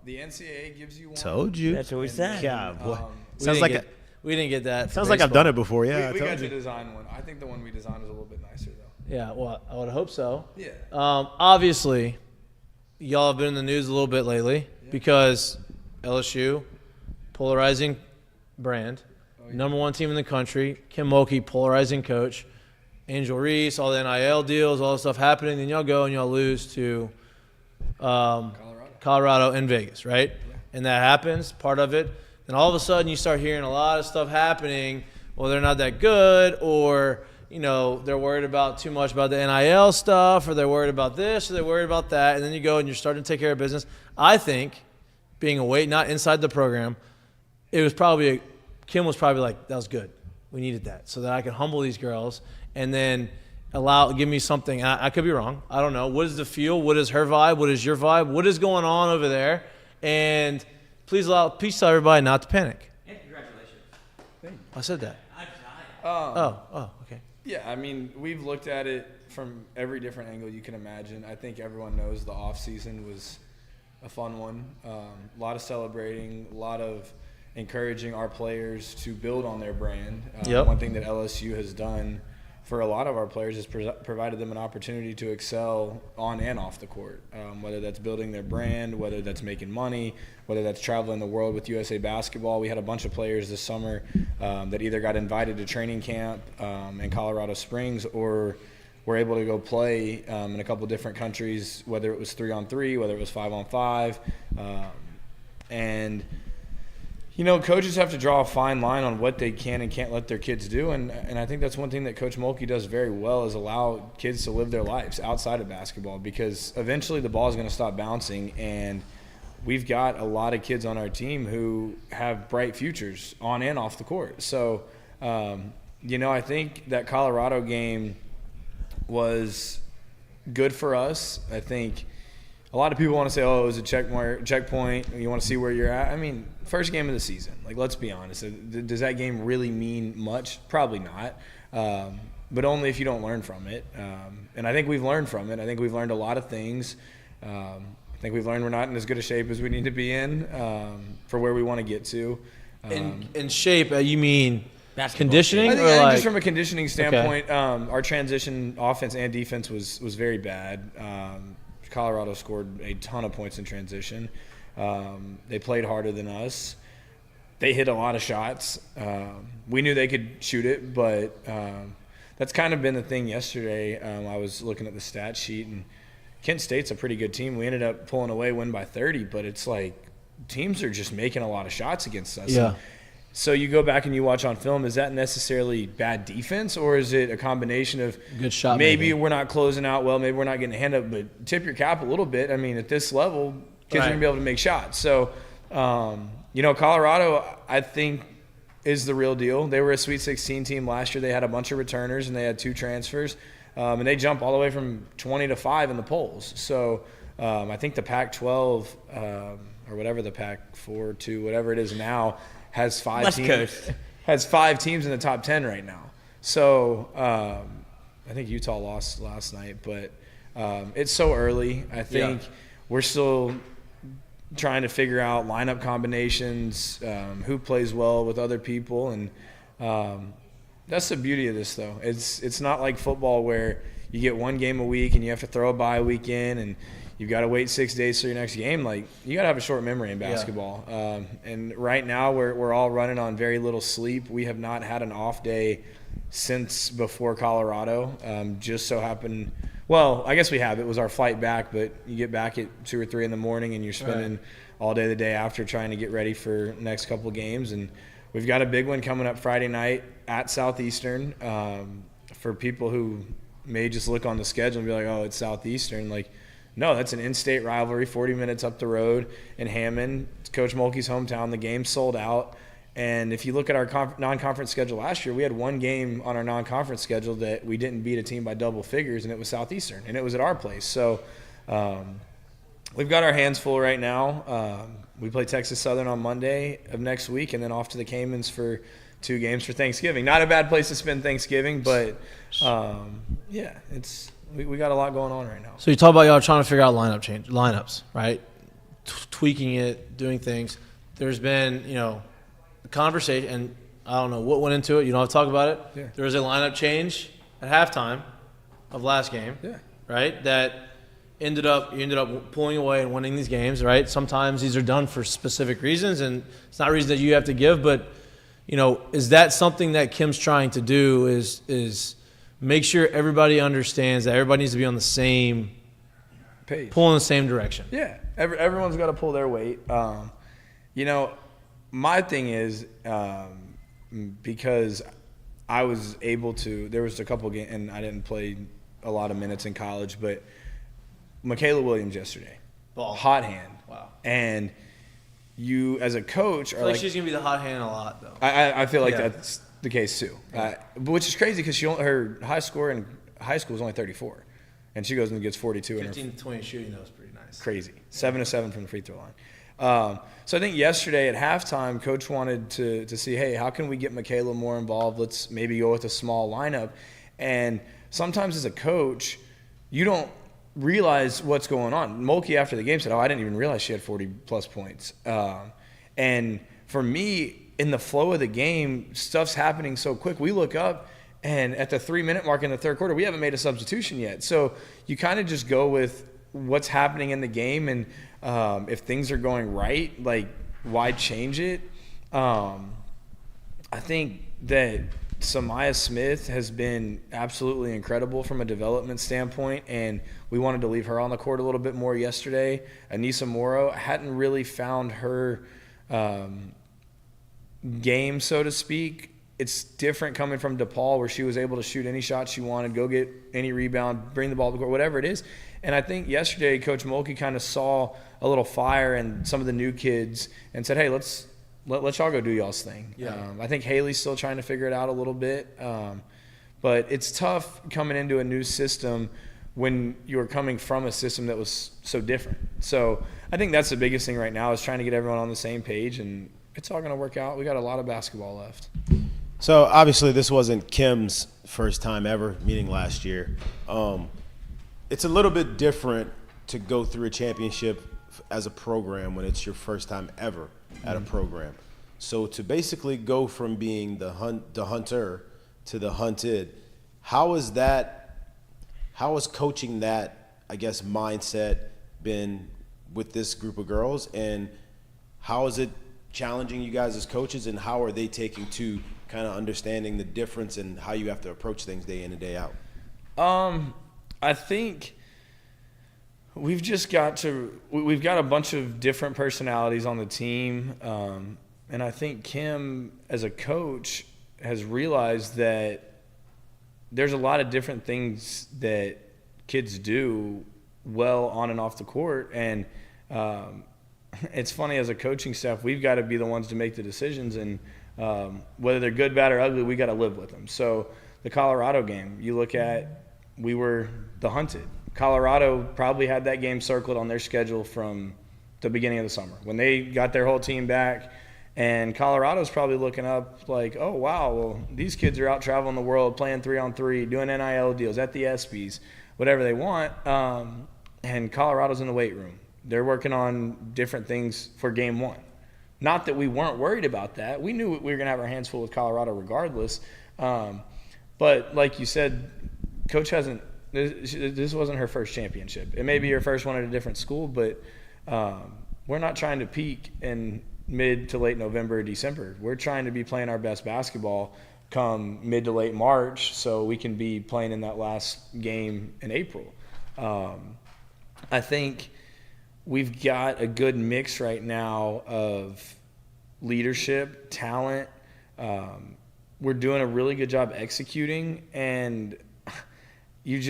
The NCAA gives you one. Told you. That's what we said. Yeah, boy. We Sounds didn't like get- we didn't get that. for sounds like I've baseball. done it before. Yeah, I we told got to you. design one. I think the one we designed was a little bit nicer, though. Yeah, well, I would hope so. Yeah. Obviously, y'all have been in the news a little bit lately because LSU, polarizing brand, number 1 team in the country, Kim Mulkey, polarizing coach, Angel Reese, all the NIL deals, all the stuff happening. Then y'all go and y'all lose to Colorado and Vegas, right? Yeah. And that happens, part of it. Then all of a sudden you start hearing a lot of stuff happening. Well, they're not that good, or they're worried about too much about the NIL stuff, or they're worried about this, or they're worried about that. And then you go and you're starting to take care of business. I think, being away, not inside the program, Kim was probably like, that was good. We needed that so that I could humble these girls and then give me something. I could be wrong. I don't know. What is the feel? What is her vibe? What is your vibe? What is going on over there? And please tell everybody not to panic. And congratulations. I said that. Okay. Yeah, I mean, we've looked at it from every different angle you can imagine. I think everyone knows the off season was a fun one. A lot of celebrating, a lot of encouraging our players to build on their brand. Yep. One thing that LSU has done for a lot of our players is provided them an opportunity to excel on and off the court, whether that's building their brand, whether that's making money, whether that's traveling the world with USA Basketball. We had a bunch of players this summer that either got invited to training camp in Colorado Springs or were able to go play in a couple different countries, whether it was 3-on-3, whether it was 5-on-5. And coaches have to draw a fine line on what they can and can't let their kids do, and I think that's one thing that Coach Mulkey does very well is allow kids to live their lives outside of basketball, because eventually the ball is going to stop bouncing, and we've got a lot of kids on our team who have bright futures on and off the court. So, I think that Colorado game was good for us. I think a lot of people want to say, it was a checkpoint. You want to see where you're at. I mean, first game of the season. Like, let's be honest. Does that game really mean much? Probably not. But only if you don't learn from it. And I think we've learned from it. I think we've learned a lot of things. I think we've learned we're not in as good a shape as we need to be in for where we want to get to. In shape, you mean Basketball conditioning? I think, or just from a conditioning standpoint, our transition offense and defense was very bad. Colorado scored a ton of points in transition. They played harder than us. They hit a lot of shots. We knew they could shoot it, but that's kind of been the thing yesterday. I was looking at the stat sheet, and Kent State's a pretty good team. We ended up pulling away, win by 30, but it's like teams are just making a lot of shots against us. Yeah. So you go back and you watch on film, is that necessarily bad defense, or is it a combination of Good shot, maybe we're not closing out well, maybe we're not getting a hand up, but tip your cap a little bit. I mean, at this level, kids are going to be able to make shots. So, Colorado, I think, is the real deal. They were a Sweet 16 team last year. They had a bunch of returners, and they had 2 transfers. And they jump all the way from 20 to 5 in the polls. So I think the Pac-12 or whatever the Pac-4, 2, whatever it is now, has 5 West teams. Coast. Has 5 teams in the top 10 right now. So I think Utah lost last night, but it's so early. I think we're still trying to figure out lineup combinations, who plays well with other people, and that's the beauty of this, though. It's not like football where you get 1 game a week and you have to throw a bye week in and you've got to wait 6 days for your next game. Like, you got to have a short memory in basketball. And right now we're all running on very little sleep. We have not had an off day since before Colorado. Just so happened – well, I guess we have. It was our flight back, but you get back at 2 or 3 in the morning and you're spending all day the day after trying to get ready for next couple of games. And we've got a big one coming up Friday night at Southeastern. For people who may just look on the schedule and be like, oh, it's Southeastern. Like, no, that's an in-state rivalry, 40 minutes up the road in Hammond. It's Coach Mulkey's hometown. The game's sold out. And if you look at our non-conference schedule last year, we had 1 game on our non-conference schedule that we didn't beat a team by double figures, and it was Southeastern, and it was at our place. So we've got our hands full right now. We play Texas Southern on Monday of next week, and then off to the Caymans for 2 games for Thanksgiving. Not a bad place to spend Thanksgiving, but we got a lot going on right now. So you talk about y'all trying to figure out lineups, right? Tweaking it, doing things. There's been, a conversation, and I don't know what went into it. You don't have to talk about it. Yeah. There was a lineup change at halftime of last game, right? That you ended up pulling away and winning these games, right? Sometimes these are done for specific reasons, and it's not a reason that you have to give, but is that something that Kim's trying to do is make sure everybody understands that everybody needs to be on the same page, pulling in the same direction? Yeah, everyone's got to pull their weight. My thing is because I was able to – there was a couple games, and I didn't play a lot of minutes in college, but Mikaylah Williams yesterday, hot hand. Wow. And you as a coach are like – she's going to be the hot hand a lot, though. I feel like that's the case too, which is crazy because her high score in high school was only 34, and she goes and gets 42. 15-20 shooting, that was pretty nice. Crazy. 7 of 7 from the free throw line. So I think yesterday at halftime, Coach wanted to see, hey, how can we get Mikaylah more involved? Let's maybe go with a small lineup. And sometimes as a coach, you don't realize what's going on. Mulkey after the game said, I didn't even realize she had 40-plus points. And for me, in the flow of the game, stuff's happening so quick. We look up, and at the 3-minute mark in the third quarter, we haven't made a substitution yet. So you kind of just go with what's happening in the game, and if things are going right, like, why change it? I think that Samaya Smith has been absolutely incredible from a development standpoint, and we wanted to leave her on the court a little bit more yesterday. Anissa Morrow hadn't really found her game, so to speak. It's different coming from DePaul, where she was able to shoot any shot she wanted, go get any rebound, bring the ball to the court, whatever it is. And I think yesterday Coach Mulkey kind of saw a little fire in some of the new kids and said, hey, let y'all go do y'all's thing. Yeah. I think Haley's still trying to figure it out a little bit. But it's tough coming into a new system when you're coming from a system that was so different. So I think that's the biggest thing right now is trying to get everyone on the same page, and it's all going to work out. We got a lot of basketball left. So obviously this wasn't Kim's first time ever meeting last year. It's a little bit different to go through a championship as a program when it's your first time ever at a program. So to basically go from being the hunter to the hunted, how is coaching that, I guess, mindset been with this group of girls, and how is it challenging you guys as coaches, and how are they taking to kind of understanding the difference and how you have to approach things day in and day out? I think we've got a bunch of different personalities on the team, And I think Kim, as a coach, has realized that there's a lot of different things that kids do well on and off the court. And it's funny, as a coaching staff, we've got to be the ones to make the decisions. And whether they're good, bad, or ugly, we got to live with them. So the Colorado game, you look at, we were the hunted. Colorado probably had that game circled on their schedule from the beginning of the summer when they got their whole team back. And Colorado's probably looking up like, oh, wow, well, these kids are out traveling the world, playing 3-on-3, doing NIL deals at the ESPYs, whatever they want. And Colorado's in the weight room. They're working on different things for game one. Not that we weren't worried about that. We knew we were going to have our hands full with Colorado regardless. But like you said, Coach hasn't – this wasn't her first championship. It may be her first one at a different school, but we're not trying to peak in mid to late November or December. We're trying to be playing our best basketball come mid to late March so we can be playing in that last game in April. I think we've got a good mix right now of leadership, talent. We're doing a really good job executing, and you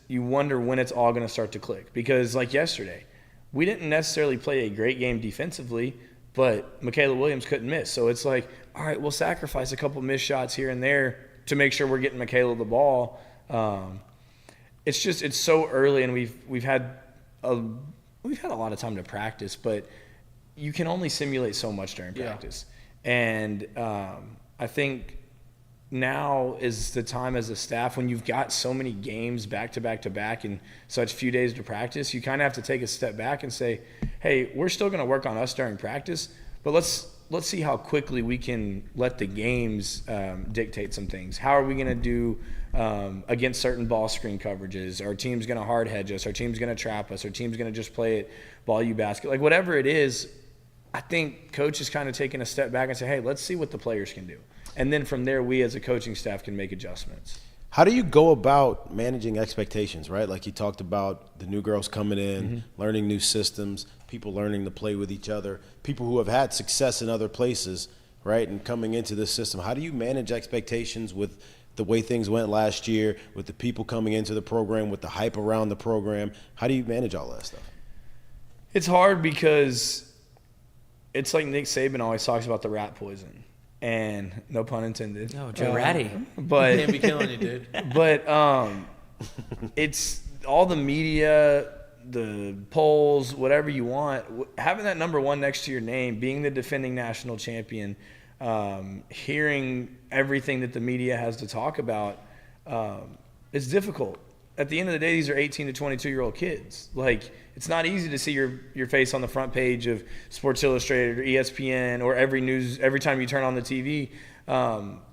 wonder when it's all going to start to click. Because like yesterday, we didn't necessarily play a great game defensively, but Mikaylah Williams couldn't miss. So it's like, all right, we'll sacrifice a couple missed shots here and there to make sure we're getting Mikaylah the ball. It's so early, and we've had a lot of time to practice, but you can only simulate so much during practice. And I think now is the time as a staff, when you've got so many games back to back to back and such few days to practice, you kind of have to take a step back and say, hey, we're still going to work on us during practice, but let's see how quickly we can let the games dictate some things. How are we going to do against certain ball screen coverages? Our team's going to hard hedge us. Our team's going to trap us. Our team's going to just play it ball you basket. Like whatever it is, I think Coach is kind of taking a step back and say, hey, let's see what the players can do. And then from there, we as a coaching staff can make adjustments. How do you go about managing expectations, right? Like you talked about the new girls coming in, learning new systems, people learning to play with each other, people who have had success in other places, right, and coming into this system. How do you manage expectations with the way things went last year, with the people coming into the program, with the hype around the program? How do you manage all that stuff? It's hard because it's like Nick Saban always talks about the rat poison. And no pun intended. No, Joe Ratty. But Can't be killing you, dude. But it's all the media, the polls, whatever you want. Having that number one next to your name, being the defending national champion, hearing everything that the media has to talk about, it's difficult. At the end of the day, these are 18 to 22-year-old kids. Like, it's not easy to see your face on the front page of Sports Illustrated or ESPN or every time you turn on the TV.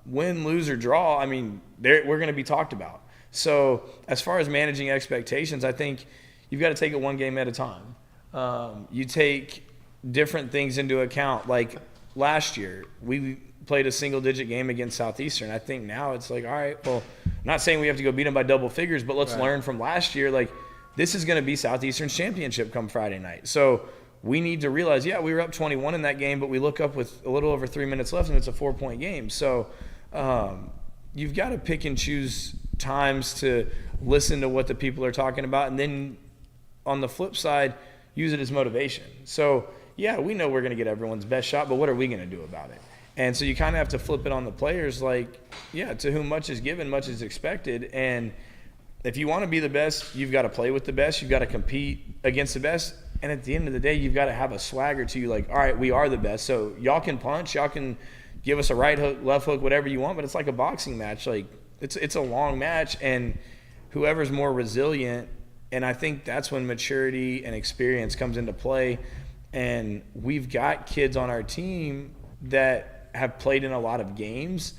Win, lose, or draw, I mean, we're going to be talked about. So as far as managing expectations, I think you've got to take it one game at a time. You take different things into account. Like last year, we played a single-digit game against Southeastern. I think now it's like, all right, well, I'm not saying we have to go beat them by double figures, but let's learn from last year. Like, this is going to be Southeastern's championship come Friday night. So we need to realize, we were up 21 in that game, but we look up with a little over 3 minutes left, and it's a 4-point game. So you've got to pick and choose times to listen to what the people are talking about, and then on the flip side, use it as motivation. So, we know we're going to get everyone's best shot, but what are we going to do about it? And so you kind of have to flip it on the players like, to whom much is given, much is expected. And if you want to be the best, you've got to play with the best. You've got to compete against the best. And at the end of the day, you've got to have a swagger to you like, all right, we are the best. So y'all can punch. Y'all can give us a right hook, left hook, whatever you want. But it's like a boxing match. Like it's a long match. And whoever's more resilient, and I think that's when maturity and experience comes into play. And we've got kids on our team that have played in a lot of games,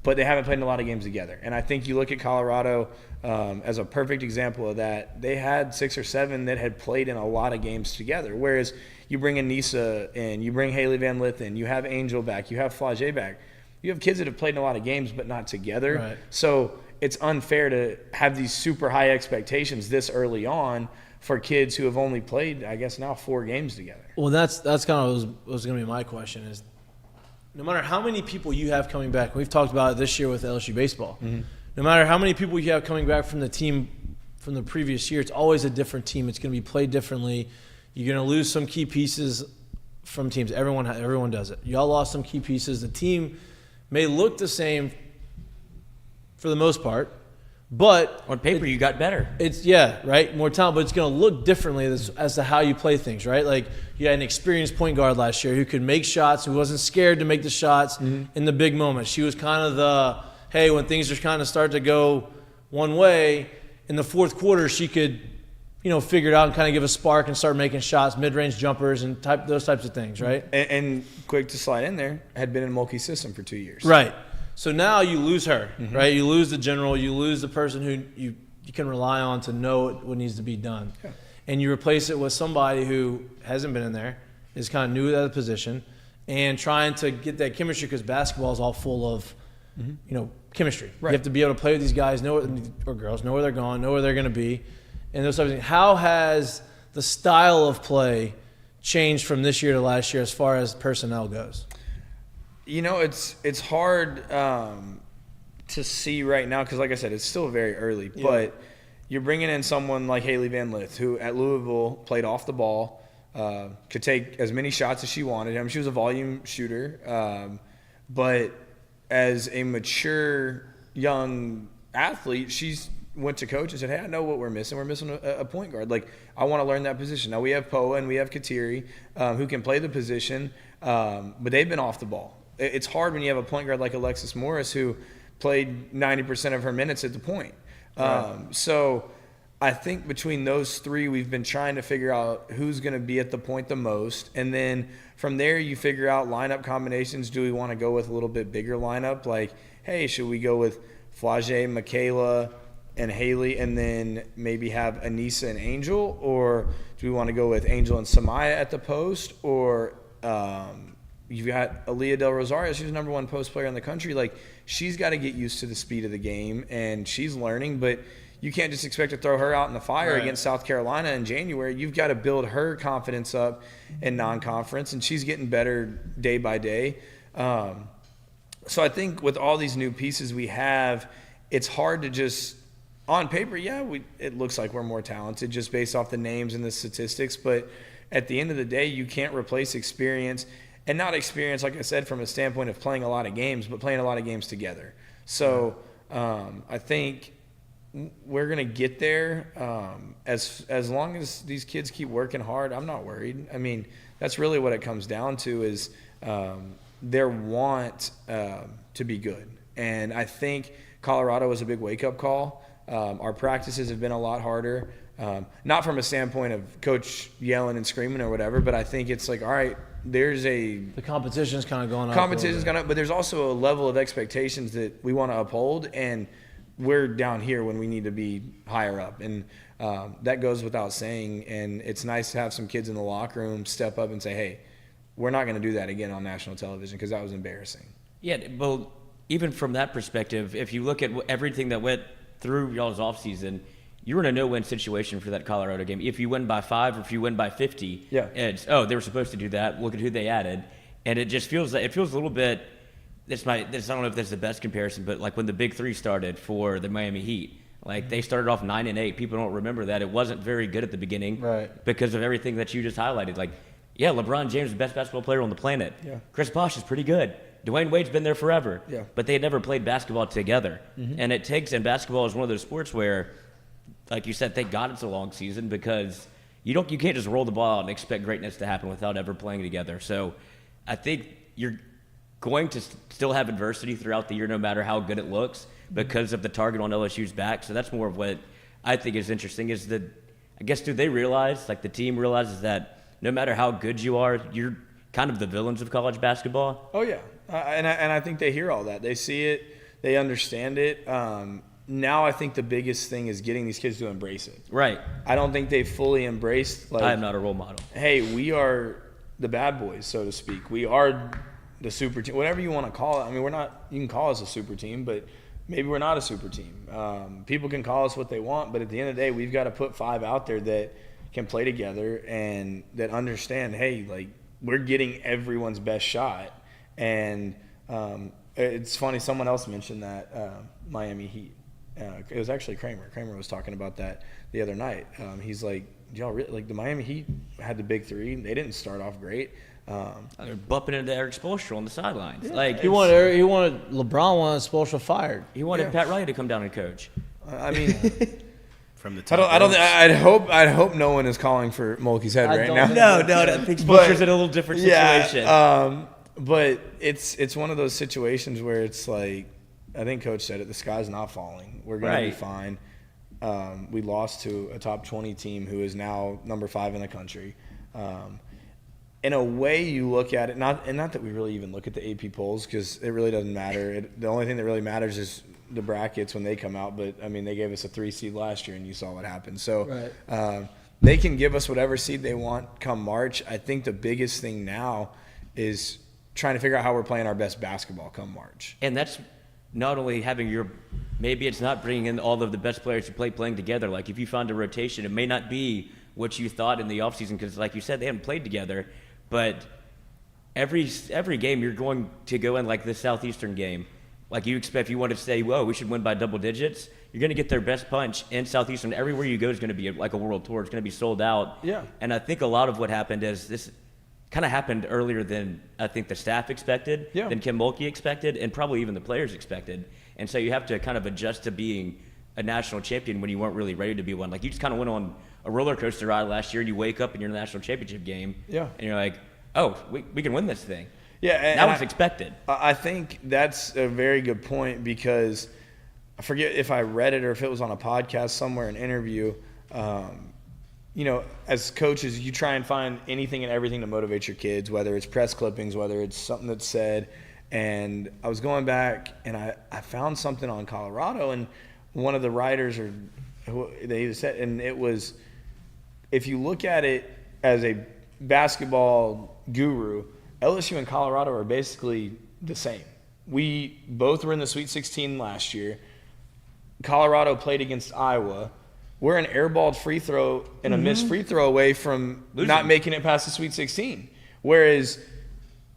but they haven't played in a lot of games together. And I think you look at Colorado as a perfect example of that. They had 6 or 7 that had played in a lot of games together, whereas you bring in Nisa and you bring Haley Van Lithen, you have Angel back, you have Flage back. You have kids that have played in a lot of games but not together. Right. So it's unfair to have these super high expectations this early on for kids who have only played, I guess, now 4 games together. Well, that's kind of was going to be my question is, no matter how many people you have coming back, we've talked about it this year with LSU baseball. No matter how many people you have coming back from the team from the previous year, it's always a different team. It's going to be played differently. You're going to lose some key pieces from teams. Everyone does it. Y'all lost some key pieces. The team may look the same for the most part, but on paper you got better. It's right, more talent, but it's going to look differently as to how you play things, right? Like you had an experienced point guard last year who could make shots, who wasn't scared to make the shots in the big moments. She was kind of the hey, when things just kind of start to go one way in the fourth quarter, she could figure it out and kind of give a spark and start making shots, mid-range jumpers, and those types of things, right? And quick to slide in there, had been in Mulkey's system for 2 years. Right. So now you lose her, right? You lose the general. You lose the person who you can rely on to know what needs to be done. Yeah. And you replace it with somebody who hasn't been in there, is kind of new to that position, and trying to get that chemistry because basketball is all full of, chemistry. Right. You have to be able to play with these guys, or girls, know where they're going, know where they're going to be, and those types of things. How has the style of play changed from this year to last year as far as personnel goes? It's hard to see right now because, like I said, it's still very early. Yeah. But you're bringing in someone like Haley Van Lith, who at Louisville played off the ball, could take as many shots as she wanted. I mean, she was a volume shooter, but as a mature young athlete, she's went to coach and said, hey, I know what we're missing. We're missing a point guard. Like, I want to learn that position. Now we have Poa and we have Kateri who can play the position, but they've been off the ball. It's hard when you have a point guard like Alexis Morris who played 90% of her minutes at the point. So I think between those three, we've been trying to figure out who's going to be at the point the most. And then from there, you figure out lineup combinations. Do we want to go with a little bit bigger lineup? Like, hey, should we go with Flage, Mikaylah, and Haley, and then maybe have Anissa and Angel? Or do we want to go with Angel and Samaya at the post? Or you've got Aaliyah Del Rosario. She's the #1 post player in the country. Like, she's got to get used to the speed of the game, and she's learning. But you can't just expect to throw her out in the fire against South Carolina in January. You've got to build her confidence up in non-conference, and she's getting better day by day. So I think with all these new pieces we have, it's hard to just – on paper, it looks like we're more talented just based off the names and the statistics. But at the end of the day, you can't replace experience. And not experience, like I said, from a standpoint of playing a lot of games, but playing a lot of games together. So I think we're going to get there. As long as these kids keep working hard, I'm not worried. I mean, that's really what it comes down to is their want to be good. And I think Colorado was a big wake-up call. Our practices have been a lot harder. Not from a standpoint of coach yelling and screaming or whatever, but I think it's like, all right, the competition's kind of going up. Competition's gone up, but there's also a level of expectations that we want to uphold, and we're down here when we need to be higher up. And that goes without saying, and it's nice to have some kids in the locker room step up and say, hey, we're not going to do that again on national television because that was embarrassing. Yeah, well, even from that perspective, if you look at everything that went through y'all's offseason, you were in a no-win situation for that Colorado game. If you win by 5 or if you win by 50, it's, they were supposed to do that. Look at who they added. And it just feels a little bit – I don't know if that's the best comparison, but like when the Big Three started for the Miami Heat, like they started off 9-8. People don't remember that. It wasn't very good at the beginning because of everything that you just highlighted. Like, LeBron James is the best basketball player on the planet. Yeah. Chris Bosh is pretty good. Dwayne Wade's been there forever. Yeah. But they had never played basketball together. Mm-hmm. And basketball is one of those sports where – like you said, thank God it's a long season because you can't just roll the ball out and expect greatness to happen without ever playing together. So I think you're going to still have adversity throughout the year no matter how good it looks because of the target on LSU's back. So that's more of what I think is interesting is that I guess do they realize, like the team realizes that no matter how good you are, you're kind of the villains of college basketball? Oh, yeah. And I think they hear all that. They see it. They understand it. Now I think the biggest thing is getting these kids to embrace it. Right. I don't think they've fully embraced. I am not a role model. Hey, we are the bad boys, so to speak. We are the super team, whatever you want to call it. I mean, we're not. You can call us a super team, but maybe we're not a super team. People can call us what they want, but at the end of the day, we've got to put 5 out there that can play together and that understand. Hey, like we're getting everyone's best shot, And it's funny, someone else mentioned that Miami Heat. It was actually Kramer. Kramer was talking about that the other night. He's like, y'all really, like the Miami Heat had the big three. They didn't start off great. They're bumping into Eric Spoelstra on the sidelines. Yeah. Like He wanted LeBron wanted Spoelstra fired. he wanted Pat Riley to come down and coach. I mean, From the top. I don't. I'd hope no one is calling for Mulkey's head right now. No, I think Spoelstra's in a little different situation. Yeah, but it's one of those situations where it's like, I think Coach said it, the sky's not falling. We're going to be fine. We lost to a top 20 team who is now number 5 in the country. In a way, you look at it, not that we really even look at the AP polls because it really doesn't matter. The only thing that really matters is the brackets when they come out. But, I mean, they gave us a 3 seed last year, and you saw what happened. So they can give us whatever seed they want come March. I think the biggest thing now is trying to figure out how we're playing our best basketball come March. And that's not only having maybe it's not bringing in all of the best players to playing together. Like if you found a rotation, it may not be what you thought in the offseason because, like you said, they haven't played together. But every game you're going to go in like this Southeastern game. Like you expect, if you want to say, whoa, we should win by double digits, you're going to get their best punch in Southeastern. Everywhere you go is going to be like a world tour. It's going to be sold out. Yeah. And I think a lot of what happened is this kind of happened earlier than I think the staff expected, than Kim Mulkey expected, and probably even the players expected. And so you have to kind of adjust to being a national champion when you weren't really ready to be one. Like you just kind of went on a roller coaster ride last year, and you wake up in your national championship game, and you're like, oh, we can win this thing. Yeah, and that was expected. I think that's a very good point because I forget if I read it or if it was on a podcast somewhere, an interview. You know, as coaches, you try and find anything and everything to motivate your kids, whether it's press clippings, whether it's something that's said. And I was going back and I found something on Colorado, and one of the writers they said, and it was, if you look at it as a basketball guru, LSU and Colorado are basically the same. We both were in the Sweet 16 last year. Colorado played against Iowa. We're an airballed free throw and a missed free throw away from not making it past the Sweet 16. Whereas,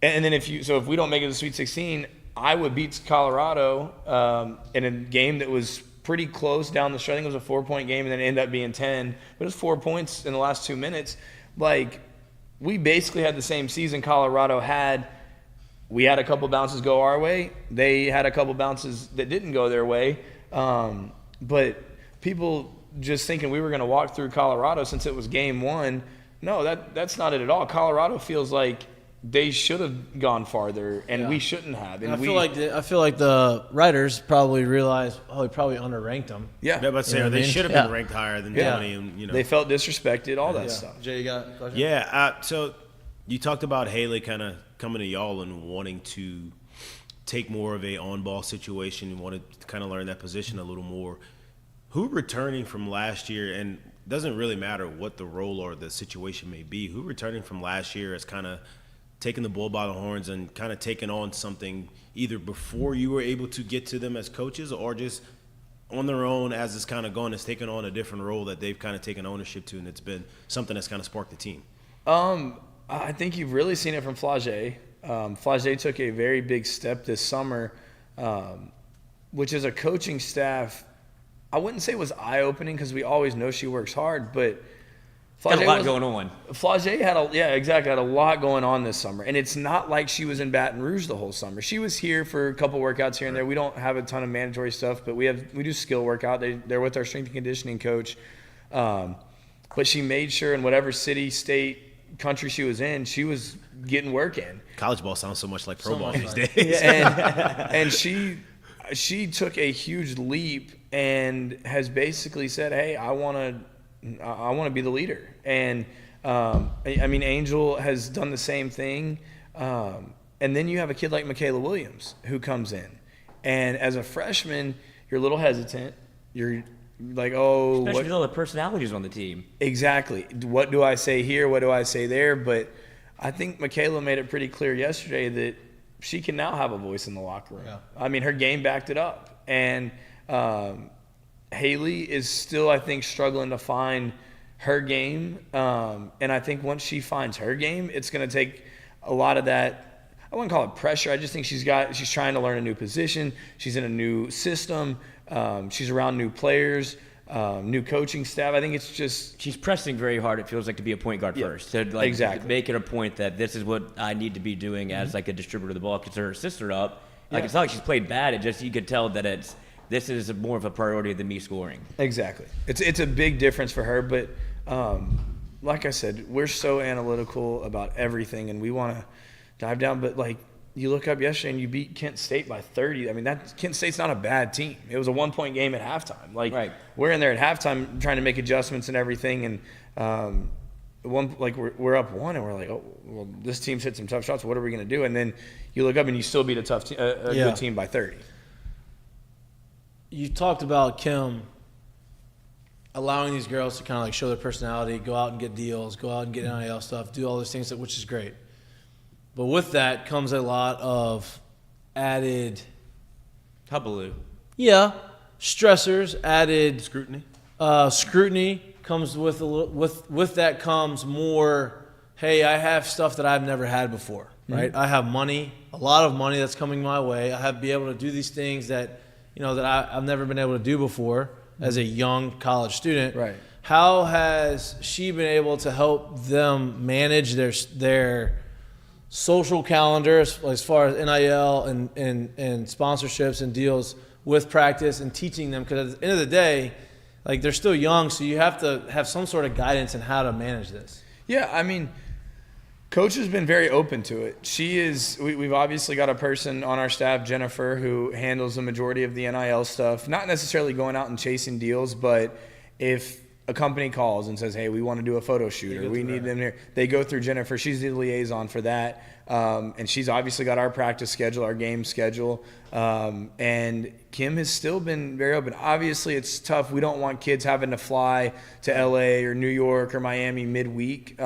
and then if we don't make it to the Sweet 16, Iowa beats Colorado in a game that was pretty close down the stretch. I think it was a 4-point game and then it ended up being 10. But it was 4 points in the last 2 minutes. Like, we basically had the same season Colorado had. We had a couple bounces go our way. They had a couple bounces that didn't go their way. But people just thinking we were going to walk through Colorado since it was game one. No, that's not it at all. Colorado feels like they should have gone farther, and we shouldn't have. And I feel like the writers probably realized, we probably underranked them. Yeah, but they should have been ranked higher than 20. And, they felt disrespected, all that stuff. Jay, you got a question? Yeah. So you talked about Haley kind of coming to y'all and wanting to take more of a on-ball situation and wanted to kind of learn that position a little more. Who returning from last year, and doesn't really matter what the role or the situation may be, who returning from last year has kind of taken the bull by the horns and kind of taken on something either before you were able to get to them as coaches or just on their own as it's kind of gone, has taken on a different role that they've kind of taken ownership to, and it's been something that's kind of sparked the team? I think you've really seen it from Flage. Flage took a very big step this summer, which is a coaching staff, I wouldn't say it was eye-opening because we always know she works hard, but Flage had a lot going on. Flage had a lot going on this summer. And it's not like she was in Baton Rouge the whole summer. She was here for a couple workouts here and there. We don't have a ton of mandatory stuff, but we do skill workout. They're with our strength and conditioning coach. But she made sure in whatever city, state, country she was in, she was getting work in. College ball sounds so much like pro ball these days. Yeah, and she took a huge leap and has basically said, hey, I want to be the leader. And, I mean, Angel has done the same thing. And then you have a kid like Mikaylah Williams who comes in. And as a freshman, you're a little hesitant. You're like, especially with all the personalities on the team. Exactly. What do I say here? What do I say there? But I think Mikaylah made it pretty clear yesterday that she can now have a voice in the locker room. Yeah. I mean, her game backed it up. And Haley is still, I think, struggling to find her game. And I think once she finds her game, it's going to take a lot of that. I wouldn't call it pressure. I just think she's trying to learn a new position. She's in a new system. She's around new players, new coaching staff. I think it's just she's pressing very hard. It feels like to be a point guard first. To like exactly. make it a point that this is what I need to be doing as like a distributor of the ball because her sister up. Like it's not like she's played bad. It just you could tell that this is more of a priority than me scoring. Exactly. It's a big difference for her. But like I said, we're so analytical about everything, and we want to dive down. But like you look up yesterday and you beat Kent State by 30. I mean, Kent State's not a bad team. It was a 1-point game at halftime. Like we're in there at halftime trying to make adjustments and everything, and we're up 1, and we're like, oh, well, this team's hit some tough shots. What are we going to do? And then you look up and you still beat a tough team, good team by 30. You talked about Kim allowing these girls to kind of like show their personality, go out and get deals, go out and get NIL stuff, do all those things, which is great. But with that comes a lot of added hubbub. Yeah, stressors, added Scrutiny. Scrutiny comes with with that comes more. Hey, I have stuff that I've never had before, right? I have money, a lot of money that's coming my way. I have to be able to do these things that I've never been able to do before as a young college student. Right. How has she been able to help them manage their social calendar as far as NIL and sponsorships and deals with practice and teaching them? Because at the end of the day, like they're still young, so you have to have some sort of guidance in how to manage this. Yeah, I mean, Coach has been very open to it. We've obviously got a person on our staff, Jennifer, who handles the majority of the NIL stuff, not necessarily going out and chasing deals, but if a company calls and says, hey, we want to do a photo shoot or we need them here, they go through Jennifer. She's the liaison for that. And she's obviously got our practice schedule, our game schedule. And Kim has still been very open. Obviously, it's tough. We don't want kids having to fly to LA or New York or Miami midweek.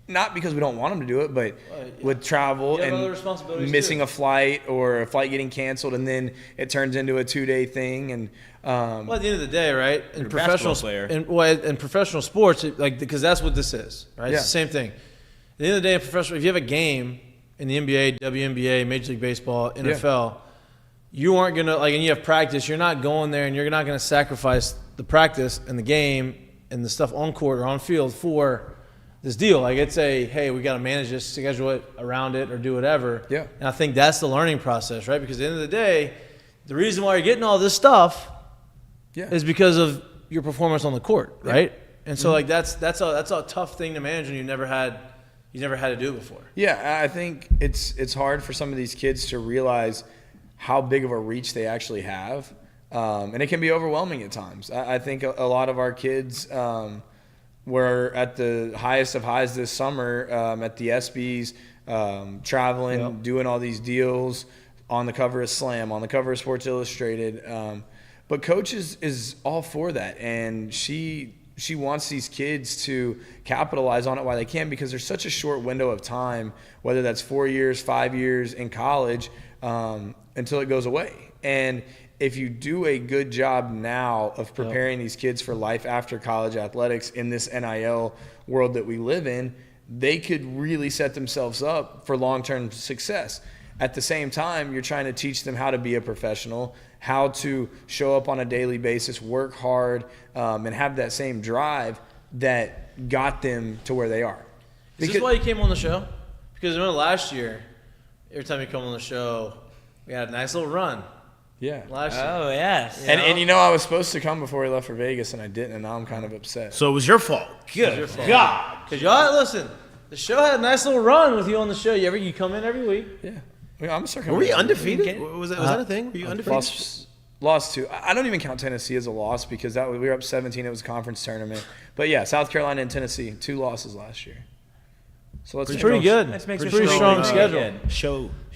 Not because we don't want them to do it, but with travel and missing a flight or a flight getting canceled, and then it turns into a 2-day thing. And well, at the end of the day, right? In professional player, in professional sports, because that's what this is, right? It's the same thing. At the end of the day, in professional, if you have a game in the NBA, WNBA, Major League Baseball, NFL, you aren't gonna and you have practice. You're not going there, and you're not gonna sacrifice the practice and the game and the stuff on court or on field for this deal. Like it's hey, we got to manage this, schedule it around it, or do whatever. Yeah. And I think that's the learning process, right? Because at the end of the day, the reason why you're getting all this stuff is because of your performance on the court, right? And so like that's a tough thing to manage when you never had to do it before. Yeah, I think it's hard for some of these kids to realize how big of a reach they actually have, and it can be overwhelming at times. I think a lot of our kids. We're at the highest of highs this summer at the ESPYs, traveling, doing all these deals on the cover of Slam, on the cover of Sports Illustrated. But Coach is all for that, and she wants these kids to capitalize on it while they can, because there's such a short window of time, whether that's 4 years, 5 years in college, until it goes away. And if you do a good job now of preparing these kids for life after college athletics in this NIL world that we live in, they could really set themselves up for long-term success. At the same time, you're trying to teach them how to be a professional, how to show up on a daily basis, work hard, and have that same drive that got them to where they are. Is this why you came on the show? Because remember last year, every time you come on the show, we had a nice little run. Yeah. Last year. Oh, yes. And I was supposed to come before we left for Vegas, and I didn't, and now I'm kind of upset. So it was your fault. Good God. Because y'all, listen, the show had a nice little run with you on the show. You come in every week. Yeah. I'm Were we undefeated? Was that a thing? Were you undefeated? Lost 2. I don't even count Tennessee as a loss, because we were up 17. It was a conference tournament. But yeah, South Carolina and Tennessee, 2 losses last year. So let's pretty good. That's a pretty strong schedule.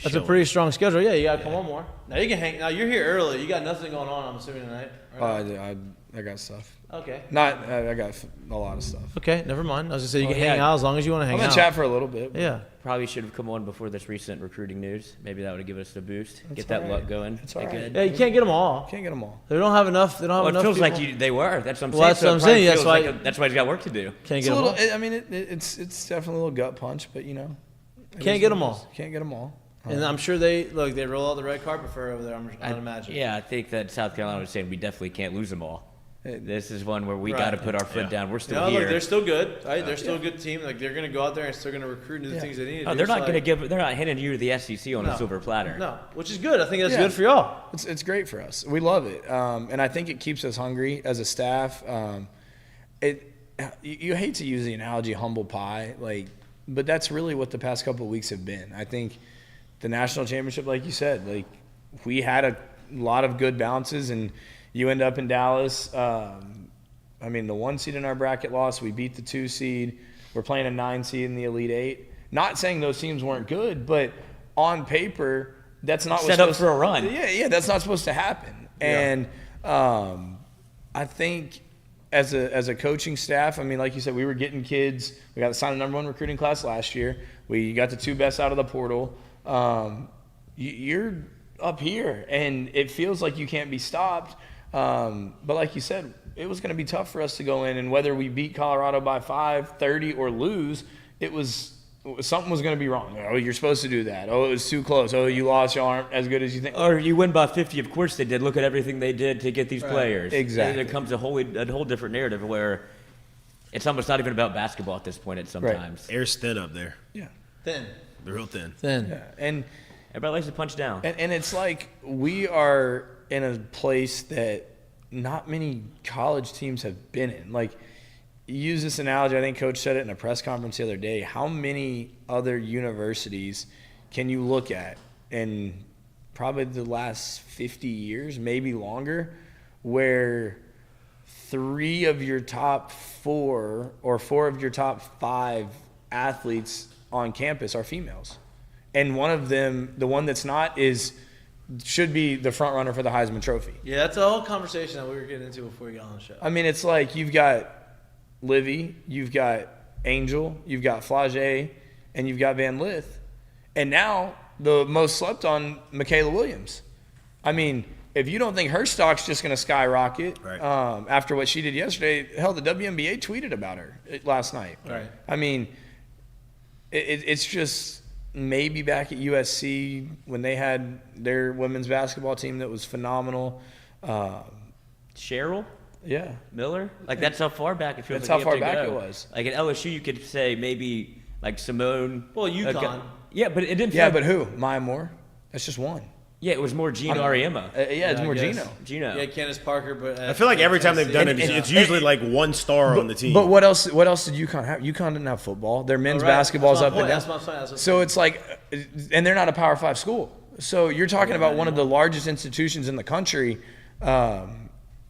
That's a pretty strong schedule. Yeah, you got to come on more. Now you can hang. Now you're here early. You got nothing going on, I'm assuming, tonight. Right? I got stuff. Okay. I got a lot of stuff. Okay, never mind. I was going to say you can hang out as long as you want to hang out. I'm going to chat for a little bit. Yeah. Probably should have come on before this recent recruiting news. Maybe that would have given us a boost. That's get that all right. luck going. That's all right. Yeah, you can't get them all. Can't get them all. They don't have enough. They don't have enough. It feels people. like they were. That's what I'm saying. Well, that's what I'm saying. That's why that's why he's got work to do. Can't It's get a them little. all. I mean, it's definitely a little gut punch, but Can't get them all. Can't get them all. And I'm sure they roll out the red carpet for over there. I'd imagine. Yeah, I think that South Carolina was saying we definitely can't lose them all. This is one where we got to put our foot down. We're still here. Look, they're still good. Right? They're still a good team. Like they're going to go out there and still going to recruit into the things they need. They're not going to give. They're not handing you the SEC on a silver platter. No, which is good. I think that's good for y'all. It's great for us. We love it, and I think it keeps us hungry as a staff. You hate to use the analogy humble pie, but that's really what the past couple of weeks have been. I think the national championship, like you said, we had a lot of good bounces, and you end up in Dallas. The 1 seed in our bracket lost. We beat the 2 seed. We're playing a 9 seed in the Elite 8. Not saying those teams weren't good, but on paper, that's not set up for a run. Yeah, that's not supposed to happen. Yeah. And I think as a coaching staff, like you said, we were getting kids. We got to sign the #1 recruiting class last year. We got the 2 best out of the portal. You're up here, and it feels like you can't be stopped. But like you said, it was going to be tough for us to go in, and whether we beat Colorado by 5, 30, or lose, something was going to be wrong. Oh, you're supposed to do that. Oh, it was too close. Oh, you lost. You aren't as good as you think. Or you win by 50. Of course they did. Look at everything they did to get these players. Exactly. And it comes a whole different narrative where it's almost not even about basketball at this point. It's sometimes air's thin up there. Yeah, thin. They're real thin. Yeah. And everybody likes to punch down. And it's like we are in a place that not many college teams have been in. Use this analogy. I think Coach said it in a press conference the other day. How many other universities can you look at in probably the last 50 years, maybe longer, where 3 of your top 4 or 4 of your top 5 athletes on campus are females? And one of them, the one that's not, should be the front runner for the Heisman Trophy. Yeah, that's a whole conversation that we were getting into before you got on the show. It's like you've got Livy, you've got Angel, you've got Flage, and you've got Van Lith. And now the most slept on, Mikaylah Williams. If you don't think her stock's just going to skyrocket after what she did yesterday, hell, the WNBA tweeted about her last night. Right. It's just maybe back at USC when they had their women's basketball team that was phenomenal. Cheryl? Yeah. Miller? That's how far back it feels. That's how far back it was. At LSU, you could say maybe Simone. Well, UConn. Yeah, but it didn't feel. Yeah, but who? Maya Moore? That's just one. Yeah, it was more Gino Ariema. It's more Gino. Yeah, Candace Parker. But I feel like every time they've done it's usually one star on the team. But what else did UConn have? UConn didn't have football. Their men's basketball's up and down. That's my point. So it's and they're not a Power 5 school. So you're talking about one of the largest institutions in the country.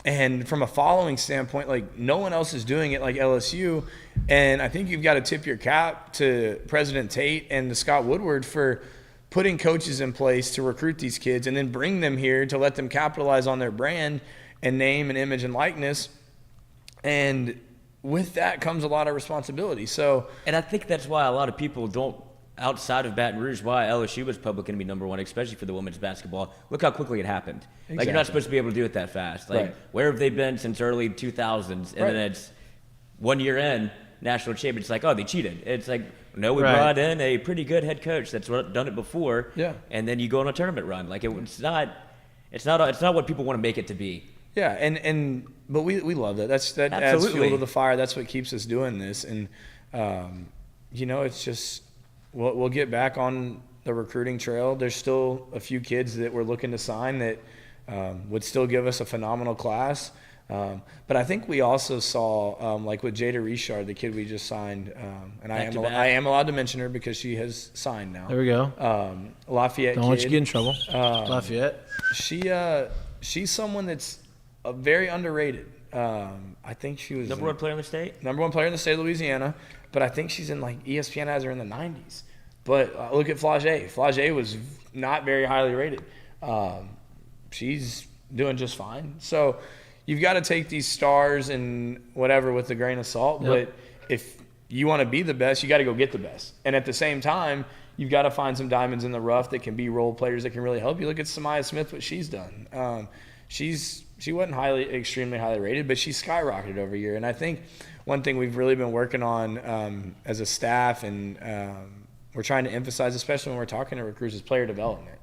And from a following standpoint, no one else is doing it like LSU. And I think you've got to tip your cap to President Tate and to Scott Woodward for putting coaches in place to recruit these kids and then bring them here to let them capitalize on their brand and name and image and likeness. And with that comes a lot of responsibility. And I think that's why a lot of people don't, outside of Baton Rouge, why LSU was probably going to be #1, especially for the women's basketball. Look how quickly it happened. Exactly. You're not supposed to be able to do it that fast. Where have they been since early 2000s? And then it's 1 year in, national champion. It's they cheated. It's no, we brought in a pretty good head coach that's done it before. Yeah. And then you go on a tournament run. It's not what people want to make it to be. Yeah, but we love that. That adds fuel to the fire. That's what keeps us doing this. And it's just we'll get back on the recruiting trail. There's still a few kids that we're looking to sign that would still give us a phenomenal class. But I think we also saw, with Jada Richard, the kid we just signed, and I am allowed to mention her because she has signed now. There we go. Lafayette. Don't let you get in trouble. Lafayette. She's someone that's very underrated. I think she was #1 player in the state. #1 player in the state of Louisiana, but I think she's in ESPN has her in the 90s. But look at Flage. Flage was not very highly rated. She's doing just fine. So you've got to take these stars and whatever with a grain of salt. Yep. But if you want to be the best, you got to go get the best. And at the same time, you've got to find some diamonds in the rough that can be role players that can really help you. Look at Samaya Smith, what she's done. She wasn't extremely highly rated, but she skyrocketed over a year. And I think one thing we've really been working on as a staff and we're trying to emphasize, especially when we're talking to recruits, is player development.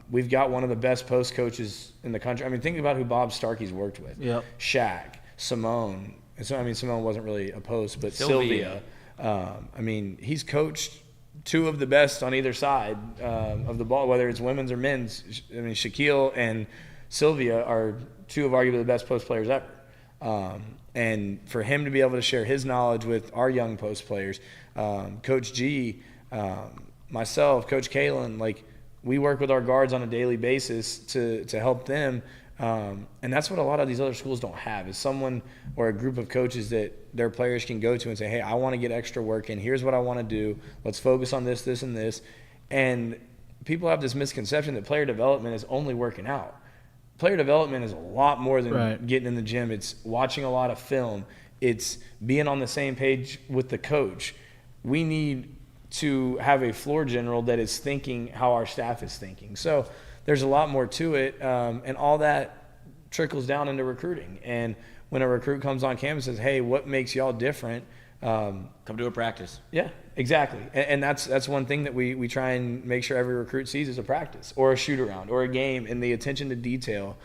We've got one of the best post coaches in the country. I mean, think about who Bob Starkey's worked with. Yep. Shaq, Simone. And so, I mean, Simone wasn't really a post, but Sylvia. I mean, he's coached two of the best on either side of the ball, whether it's women's or men's. I mean, Shaquille and Sylvia are two of arguably the best post players ever. And for him to be able to share his knowledge with our young post players, Coach G, myself, Coach Kalen, like, we work with our guards on a daily basis to help them. And that's what a lot of these other schools don't have, is someone or a group of coaches that their players can go to and say, hey, I want to get extra work in. Here's what I want to do. Let's focus on this, this, and this. And people have this misconception that player development is only working out. Player development is a lot more than getting in the gym. It's watching a lot of film. It's being on the same page with the coach. We need to have a floor general that is thinking how our staff is thinking. So there's a lot more to it, and all that trickles down into recruiting. And when a recruit comes on campus and says, hey, what makes y'all different? Come to a practice. Yeah, exactly. And that's one thing that we try and make sure every recruit sees is a practice or a shoot-around or a game, and the attention to detail.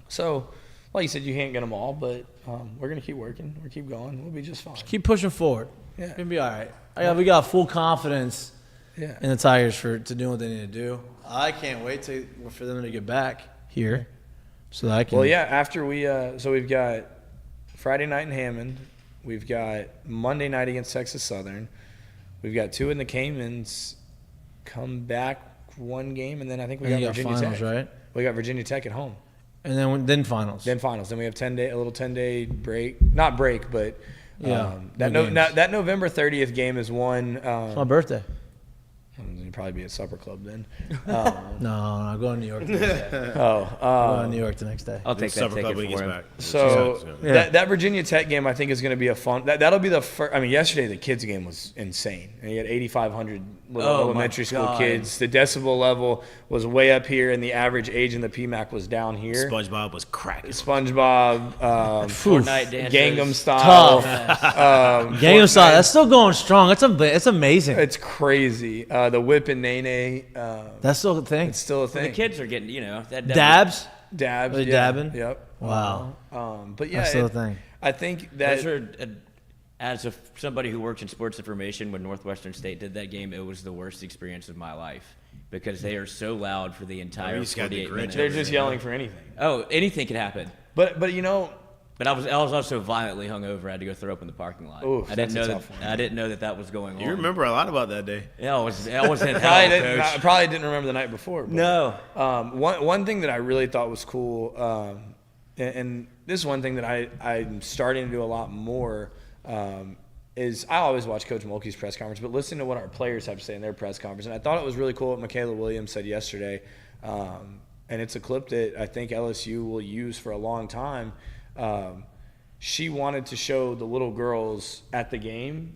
So, like you said, you can't get them all, but we're going to keep working. We'll keep going. We'll be just fine. Just keep pushing forward. Yeah. It's going to be all right. We got full confidence Yeah. in the Tigers to do what they need to do. I can't wait for them to get back here so that I can. Well, yeah, after so we've got Friday night in Hammond. We've got Monday night against Texas Southern. We've got 2 in the Caymans, come back one game, and then I think we got Virginia finals, Tech. right? We got Virginia Tech at home. And then finals. Then finals. Then we have a little 10-day break. Not break, but that November 30th game is one. It's my birthday. You'd probably be at supper club then. No, I'm going to New York the next day. I'm going to New York the next day. I'll take that ticket for him. Back. So that Virginia Tech game, I think, is going to be a fun. That'll be the first. I mean, yesterday the kids game was insane. And you had 8,500 elementary school kids. The decibel level was way up here, and the average age in the PMAC was down here. SpongeBob was cracking. SpongeBob, Fortnite dances. Gangnam Style. Gangnam Style. That's still going strong. That's amazing. It's crazy. The Whip and Nene. That's still a thing. It's still a thing. The kids are getting, Dabs. Dabs. Are they yeah. dabbing? Yep. Wow. But yeah, That's still a thing. I think that. Those are, as somebody who worked in sports information when Northwestern State did that game, it was the worst experience of my life because they are so loud for the entire 48 minutes. They're just yelling for anything. Oh, anything can happen. But But I was also violently hungover. I had to go throw up in the parking lot. Ooh, I didn't know that's a tough one. I didn't know that was going on. You remember a lot about that day. Yeah, I was in hell, I Coach. probably didn't remember the night before. But, No. One thing that I really thought was cool, and this is one thing that I'm starting to do a lot more, is I always watch Coach Mulkey's press conference, but listening to what our players have to say in their press conference. And I thought it was really cool what Mikaylah Williams said yesterday. And it's a clip that I think LSU will use for a long time. She wanted to show the little girls at the game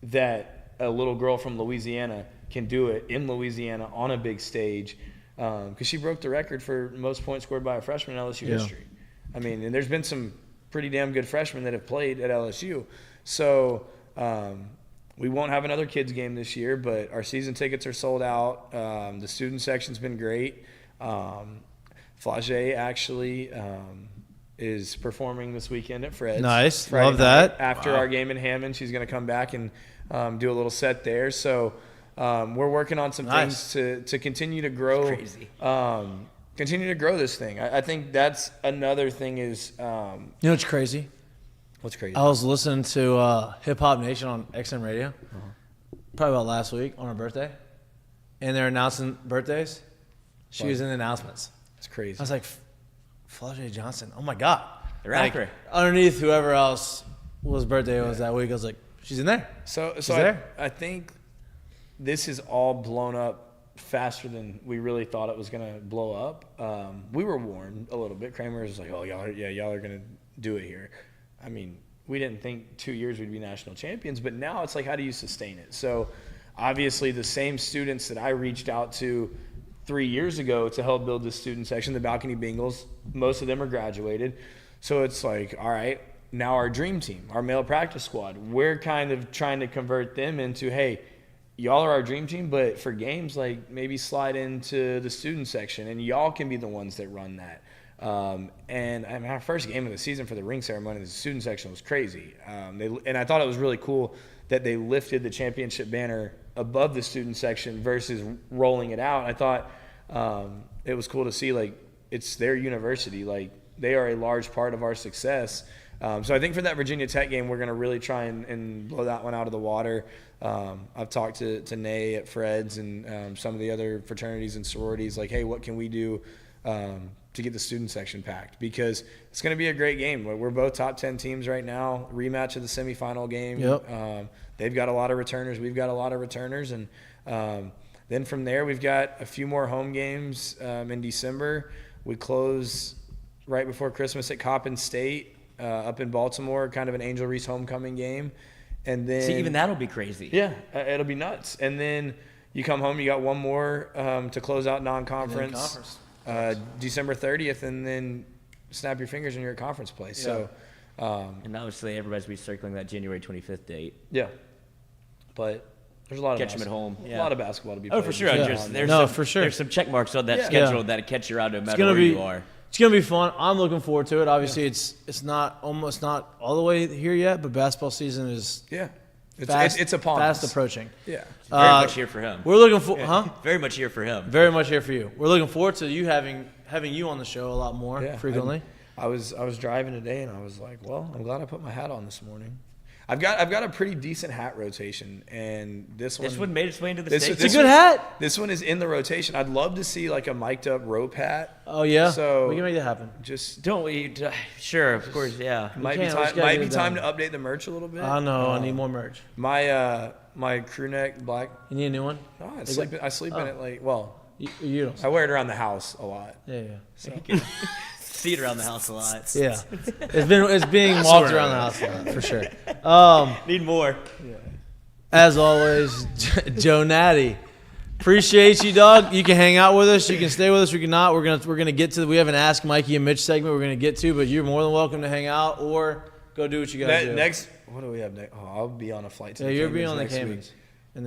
that a little girl from Louisiana can do it in Louisiana on a big stage, because she broke the record for most points scored by a freshman in LSU history. I mean, and there's been some pretty damn good freshmen that have played at LSU. So we won't have another kids game this year, but our season tickets are sold out. The student section's been great. Flage actually is performing this weekend at Fred's. Nice. Friday Love that. night. After our game in Hammond, she's going to come back and do a little set there. So we're working on some things to continue to grow. That's crazy. Continue to grow this thing. I think that's another thing is. You know what's crazy? What's crazy? I was listening to Hip Hop Nation on XM Radio, probably about last week on her birthday, and they're announcing birthdays. She was in the announcements. It's crazy. I was like, Flage Johnson. Oh my God. The rapper. Underneath whoever else whose birthday was that week, I was like, she's in there. So there. I think this is all blown up faster than we really thought it was going to blow up. We were warned a little bit. Kramer was like, oh, y'all are going to do it here. I mean, we didn't think 2 years we'd be national champions, but now it's like, how do you sustain it? So obviously the same students that I reached out to 3 years ago to help build the student section, the Balcony Bengals, most of them are graduated. So it's like, all right, now our dream team, our male practice squad, we're kind of trying to convert them into, hey, y'all are our dream team, but for games, like maybe slide into the student section, and y'all can be the ones that run that. And I mean, our first game of the season for the ring ceremony, the student section was crazy. And I thought it was really cool that they lifted the championship banner above the student section versus rolling it out. I thought it was cool to see, like, it's their university. Like, they are a large part of our success. So I think for that Virginia Tech game, we're going to really try and blow that one out of the water. I've talked to Nay at Fred's and some of the other fraternities and sororities, like, hey, what can we do to get the student section packed? Because it's going to be a great game. We're both top 10 teams right now. Rematch of the semifinal game. Yep. They've got a lot of returners. We've got a lot of returners. And then from there, we've got a few more home games in December. We close right before Christmas at Coppin State up in Baltimore, kind of an Angel Reese homecoming game. And then See, even that'll be crazy. Yeah, it'll be nuts. And then you come home, you got one more to close out non-conference. December 30th, and then snap your fingers and you're at conference play. So, and obviously everybody's recircling that January 25th date. Yeah, but there's a lot of Catch them at home. A lot of basketball to be played. Oh, for sure. Yeah. For sure. There's some check marks on that schedule that catch you out no matter where you are. It's gonna be fun. I'm looking forward to it. Obviously, it's not all the way here yet, but basketball season is it's upon fast us. approaching. Yeah, very much here for him. We're looking for very much here for him. Very much here for you. We're looking forward to you having you on the show a lot more frequently. I was driving today and I was like, well, I'm glad I put my hat on this morning. I've got a pretty decent hat rotation, and this one made its way into the States. It's a good hat. This one is in the rotation. I'd love to see like a mic'd up rope hat. Oh yeah, so we can make that happen. Just don't we? Sure, of course, yeah. Might be time to update the merch a little bit. I know. I need more merch. My crew neck black. You need a new one? No, I sleep in it like you don't. I wear it around the house a lot. Yeah. So. See it around the house a lot. Yeah, it's being walked around the house a lot for sure. Need more. Yeah. As always, Joe Natty, appreciate you, dog. You can hang out with us. You can stay with us. We can not. We're gonna get to. We have an Ask Mikey and Mitch segment. We're gonna get to, but you're more than welcome to hang out or go do what you gotta do. Next, what do we have next? Oh, I'll be on a flight to the you'll be on next the Caymans.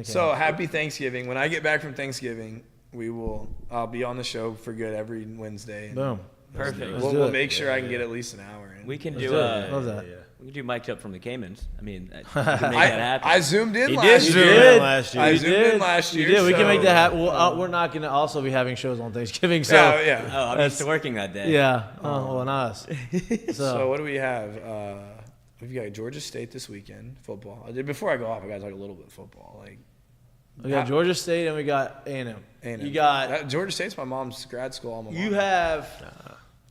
So happy Thanksgiving. When I get back from Thanksgiving, I'll be on the show for good every Wednesday. Boom. Perfect. We'll make sure I can get at least an hour in. We can do love that. We can do mic'd up from the Caymans. I mean, you can make that happen. I zoomed in last year. I zoomed in last year. You did. We can make that happen. We're not going to also be having shows on Thanksgiving. So I'm used to working that day. Yeah. Well, not us. So what do we have? We've got Georgia State this weekend, football. Before I go off, I got to talk a little bit of football. We got Georgia State and we got A&M. You got Georgia State's my mom's grad school alma mater. You have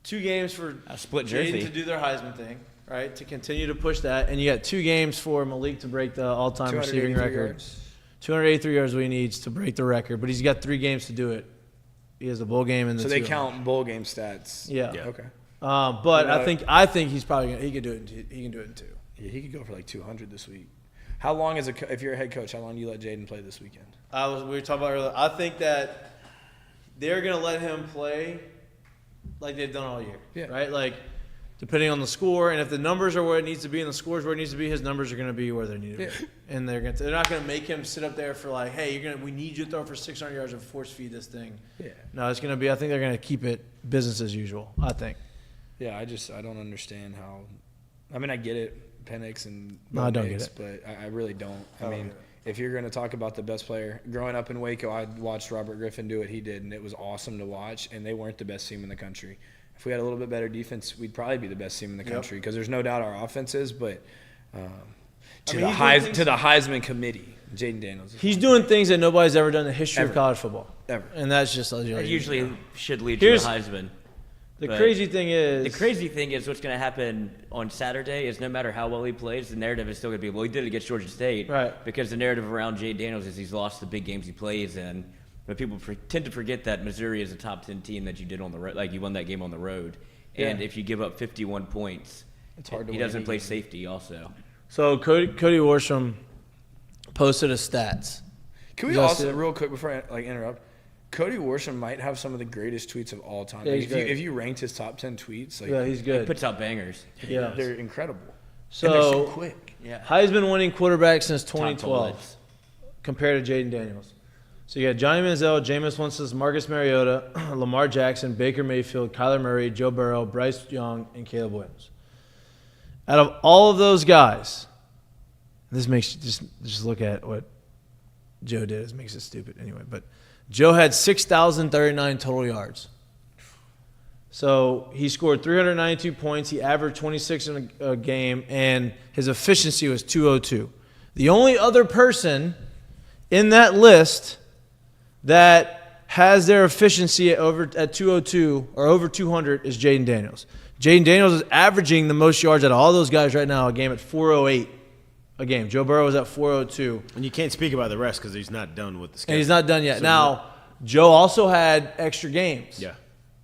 2 games for a split jersey to do their Heisman thing, right? To continue to push that, and you got 2 games for Malik to break the all-time receiving record. 283 yards he needs to break the record, but he's got 3 games to do it. He has the bowl game and the. So they count bowl game stats. Yeah. Okay. But I think he's probably he could do it. He can do it in 2. Yeah, he could go for like 200 this week. How long if you're a head coach? How long do you let Jayden play this weekend? We were talking about earlier. I think that they're gonna let him play like they've done all year, right? Like depending on the score, and if the numbers are where it needs to be and the scores where it needs to be, his numbers are gonna be where they need to be. And they're not gonna make him sit up there for like, hey, we need you to throw for 600 yards and force feed this thing. Yeah. No, it's gonna be. I think they're gonna keep it business as usual. I think. Yeah, I don't understand how. I mean, I get it. Penix and I don't get it, but I really don't. I mean, if you're going to talk about the best player, growing up in Waco, I watched Robert Griffin do what he did, and it was awesome to watch. And they weren't the best team in the country. If we had a little bit better defense, we'd probably be the best team in the country because there's no doubt our offense is. But to the Heisman committee, Jayden Daniels. He's doing things that nobody's ever done in the history of college football ever, and that's just that usually should lead to a Heisman. The crazy thing is what's going to happen on Saturday is no matter how well he plays, the narrative is still going to be, well, he did it against Georgia State. Right. Because the narrative around Jayden Daniels is he's lost the big games he plays in. But people tend to forget that Missouri is a top 10 team that you did on the road. Like you won that game on the road. And if you give up 51 points, it's hard to he doesn't play safety also. So Cody Worsham posted his stats. Can we also, real quick before I interrupt, Cody Worsham might have some of the greatest tweets of all time. Yeah, if you ranked his top 10 tweets, he's good. He puts out bangers. Yeah, they're incredible. So and they're so quick. Yeah, Heisman winning quarterback since 2012. compared to Jayden Daniels. So you got Johnny Manziel, Jameis Winston, Marcus Mariota, Lamar Jackson, Baker Mayfield, Kyler Murray, Joe Burrow, Bryce Young, and Caleb Williams. Out of all of those guys, this makes you just look at what Joe did. It makes it stupid anyway. But Joe had 6,039 total yards. So he scored 392 points. He averaged 26 in a game, and his efficiency was 202. The only other person in that list that has their efficiency at 202 or over 200 is Jayden Daniels. Jayden Daniels is averaging the most yards out of all those guys right now a game at 408 a game. Joe Burrow was at 402. And you can't speak about the rest because he's not done with the schedule. And he's not done yet. So now, Joe also had extra games. Yeah.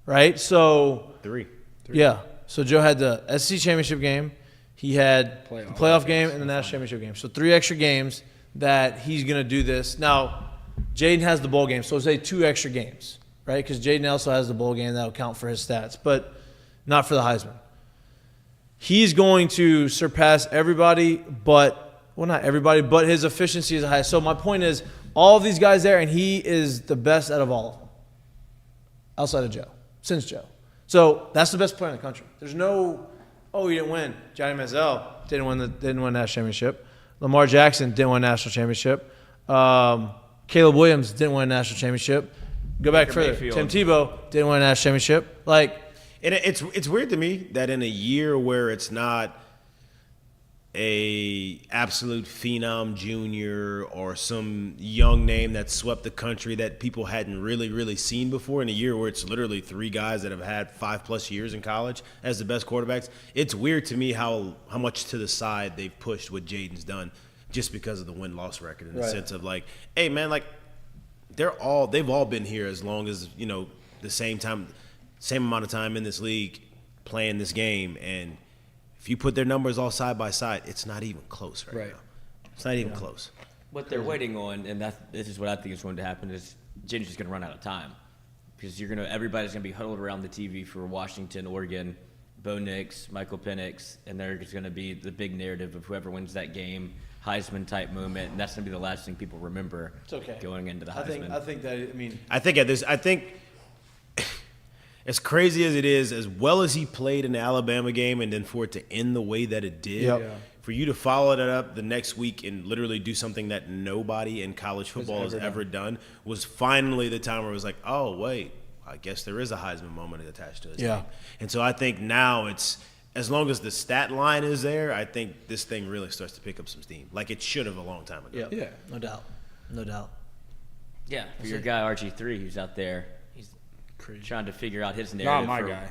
Right? So Three. Yeah. So Joe had the SEC championship game. He had the playoff game and the national championship game. So 3 extra games that he's going to do this. Now, Jayden has the bowl game, so say 2 extra games, right? Because Jayden also has the bowl game that will count for his stats, but not for the Heisman. He's going to surpass everybody, but not everybody, but his efficiency is high. So my point is, all of these guys there, and he is the best out of all of them, outside of Joe, since Joe. So that's the best player in the country. There's no, he didn't win. Johnny Manziel didn't win national championship. Lamar Jackson didn't win national championship. Caleb Williams didn't win a national championship. Go back further. Mayfield. Tim Tebow didn't win a national championship. Like, And it's weird to me that in a year where it's not a absolute phenom junior or some young name that swept the country that people hadn't really seen before, in a year where it's literally 3 guys that have had 5+ years in college as the best quarterbacks, it's weird to me how much to the side they've pushed what Jayden's done just because of the win-loss record in the sense of like, hey man, like they've all been here as long as, the same amount of time in this league playing this game, and if you put their numbers all side by side, it's not even close right now. It's not even close. What they're waiting on, and this is what I think is going to happen, is Jayden's just going to run out of time because everybody's going to be huddled around the TV for Washington, Oregon, Bo Nix, Michael Penix, and there's going to be the big narrative of whoever wins that game, Heisman type moment, and that's going to be the last thing people remember. It's okay. Going into the Heisman. I think as crazy as it is, as well as he played in the Alabama game, and then for it to end the way that it did, for you to follow that up the next week and literally do something that nobody in college football has ever done, was finally the time where it was like, oh, wait, I guess there is a Heisman moment attached to his name. And so I think now it's, as long as the stat line is there, I think this thing really starts to pick up some steam, like it should have a long time ago. Yeah, no doubt. Yeah, for your guy RG3 who's out there, he's trying to figure out his narrative. Not my guy.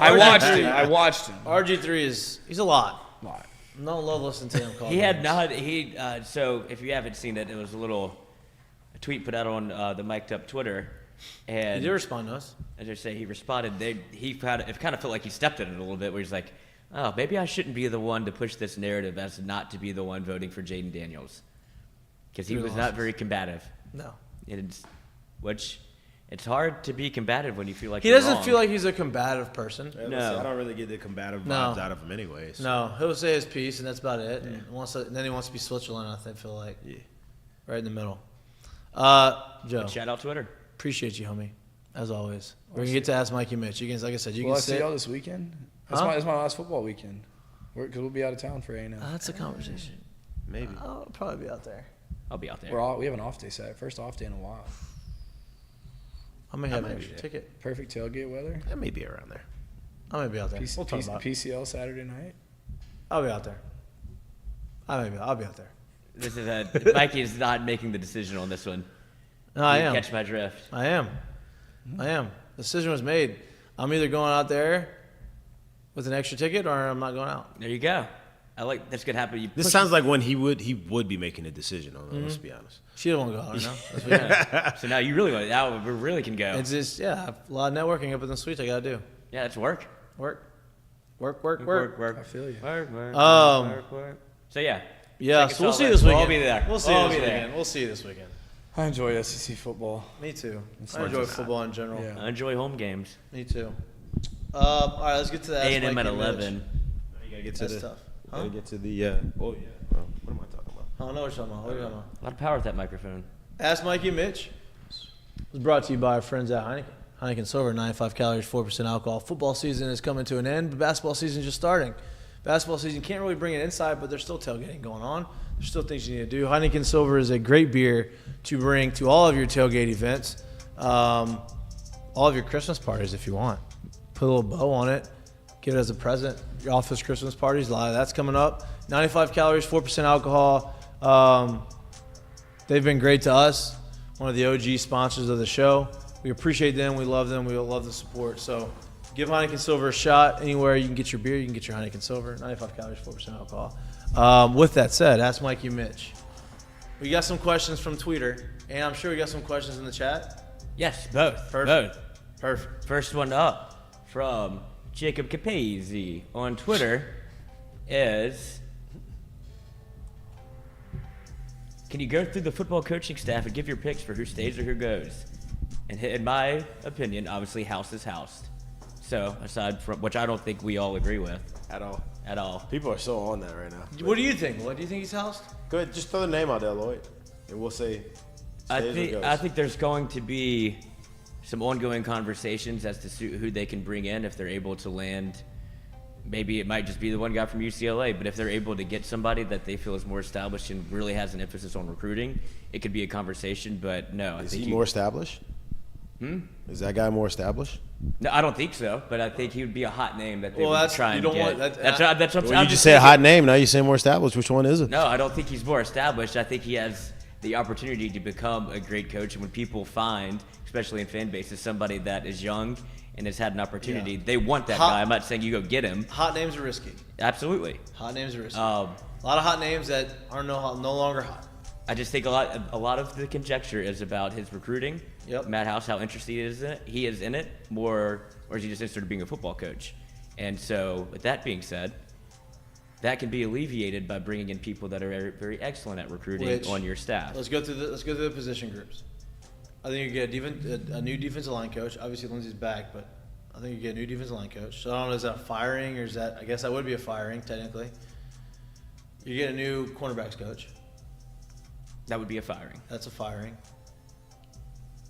I watched him. RG3 he's a lot. No love listening to him call. So if you haven't seen it, it was a tweet put out on the Miked Up Twitter. And he did respond to us. As I say, he responded. It kind of felt like he stepped in it a little bit, where he's like, "Oh, maybe I shouldn't be the one to push this narrative as not to be the one voting for Jayden Daniels, because he was not very combative." No, it's hard to be combative when you feel like he doesn't feel like he's a combative person. No, I don't really get the combative vibes out of him, anyways. No, he'll say his piece, and that's about it. Yeah. And then he wants to be Switzerland. I feel like right in the middle. Joe, shout out Twitter. Appreciate you, homie. As always, we're gonna get to ask Mikey and Mitch. You can, like I said, can see y'all this weekend. That's my last football weekend. Because we'll be out of town for A&M. That's a conversation. Maybe. I'll probably be out there. I'll be out there. We have an off day set. First off day in a while. I may have an extra ticket. Perfect tailgate weather. That may be around there. I may be out there. We'll talk about PCL Saturday night. I'll be out there. I'll be out there. This is Mikey is not making the decision on this one. No, I am. Catch my drift. I am. The decision was made. I'm either going out there with an extra ticket or I'm not going out. There you go. I like that's gonna happen. This sounds like when he would be making a decision on it. Let's be honest. She don't want to go out right now. So now you really want. Now we really can go. It's just a lot of networking up in the suites I gotta do. Yeah, it's work. Work. I feel you. Work. So yeah. Yeah. So we'll see this weekend. We'll be there. We'll see you this weekend. I enjoy SEC football. Me too. I enjoy football in general. Yeah. I enjoy home games. Me too. All right, let's get to that. A&M at 11. You gotta get to That's tough. Gotta get to the. What am I talking about? I don't know what you're talking about. What are you talking about? A lot of power with that microphone. Ask Mikey and Mitch. It was brought to you by our friends at Heineken. Heineken Silver, 95 calories, 4% alcohol. Football season is coming to an end, but basketball season is just starting. Basketball season can't really bring it inside, but there's still tailgating going on. There's still things you need to do. Heineken Silver is a great beer to bring to all of your tailgate events, all of your Christmas parties if you want. Put a little bow on it. Give it as a present. Your office Christmas parties, a lot of that's coming up. 95 calories, 4% alcohol. They've been great to us. One of the OG sponsors of the show. We appreciate them. We love them. We love the support. So give Heineken Silver a shot. Anywhere you can get your beer, you can get your Heineken Silver. 95 calories, 4% alcohol. With that said, ask Mikey and Mitch. We got some questions from Twitter, and I'm sure we got some questions in the chat. Yes, both. Perfect. Both. Perfect. First one up from Jacob Capazzi on Twitter is, can you go through the football coaching staff and give your picks for who stays or who goes? And in my opinion, obviously, house is housed. So, aside from, which I don't think we all agree with. At all. At all. People are so on that right now. What do you think? What do you think he's housed? Go ahead, just throw the name out there, Lloyd, and we'll say. I think there's going to be some ongoing conversations as to who they can bring in if they're able to land. Maybe it might just be the one guy from UCLA, but if they're able to get somebody that they feel is more established and really has an emphasis on recruiting, it could be a conversation. But no, Is he more established? Is that guy more established? No, I don't think so. But I think he would be a hot name that they Well, would that's- try you and don't get. want- That's what Well, I'm you just say a hot name. Now you say more established. Which one is it? No, I don't think he's more established. I think he has the opportunity to become a great coach. And when people find, especially in fan bases, somebody that is young and has had an opportunity, Yeah. they want that Hot- guy. I'm not saying you go get him. Hot names are risky. Absolutely. Hot names are risky. Um, a lot of hot names that are no longer hot. I just think a lot of the conjecture is about his recruiting. Yep. Matt House, how interested he is in it more, or is he just interested in being a football coach? And so, with that being said, that can be alleviated by bringing in people that are very, very excellent at recruiting Which- on your staff. Let's go through the position groups. I think you get a new defensive line coach. Obviously, Lindsey's back, but I think you get a new defensive line coach. So I don't know, is that a firing or is that? I guess that would be a firing technically. You get a new cornerbacks coach. That would be a firing. That's a firing.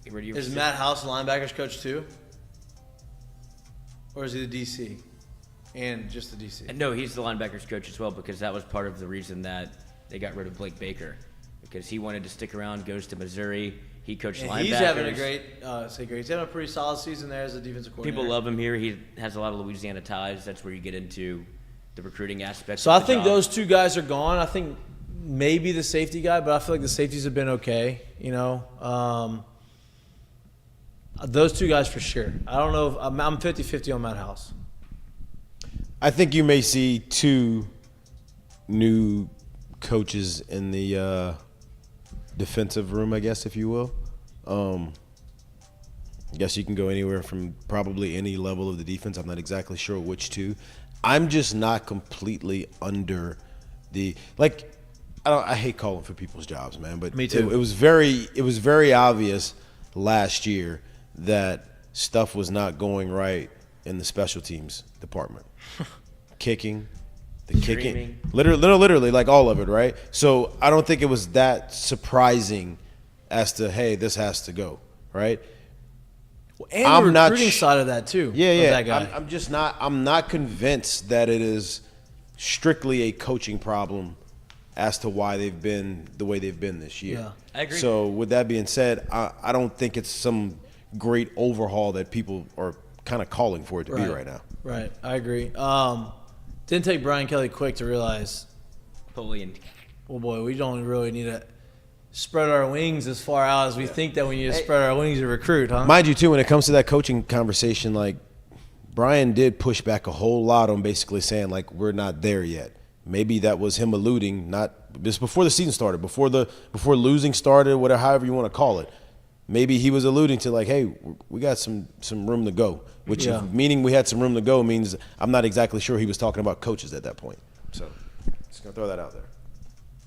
Where do you Is Matt House the linebackers coach too? Or is he the DC? And just the DC? No, he's the linebackers coach as well, because that was part of the reason that they got rid of Blake Baker, because he wanted to stick around, goes to Missouri. He coached And linebackers. he's having a great. He's having a pretty solid season there as a defensive coordinator. People love him here. He has a lot of Louisiana ties. That's where you get into the recruiting aspect. So of I the think job. those two guys are gone. I think maybe the safety guy, but I feel like the safeties have been okay. You know, those two guys for sure. I don't know if I'm 50-50 on Matt House. I think you may see two new coaches in the defensive room, I guess, if you will. I guess you can go anywhere from probably any level of the defense. I'm not exactly sure which two. I'm just not completely under the I hate calling for people's jobs, man, but Me too. It was very obvious last year that stuff was not going right in the special teams department. Kicking, literally like all of it, right? So I don't think it was that surprising as to, hey, this has to go, right? And I'm the not recruiting side of that too. Yeah, of yeah. That guy. I'm not convinced that it is strictly a coaching problem as to why they've been the way they've been this year. Yeah. I agree. So with that being said, I don't think it's some great overhaul that people are kind of calling for it to be right now. Right, I agree. Didn't take Brian Kelly quick to realize, Napoleon. well, boy, we don't really need to spread our wings as far out as we think that we need to spread our wings to recruit, huh? Mind you, too, when it comes to that coaching conversation, like, Brian did push back a whole lot on basically saying, like, we're not there yet. Maybe that was him alluding, not just before the season started, before losing started, whatever, however you want to call it. Maybe he was alluding to, like, hey, we got some room to go, which meaning we had some room to go means I'm not exactly sure he was talking about coaches at that point. So just going to throw that out there.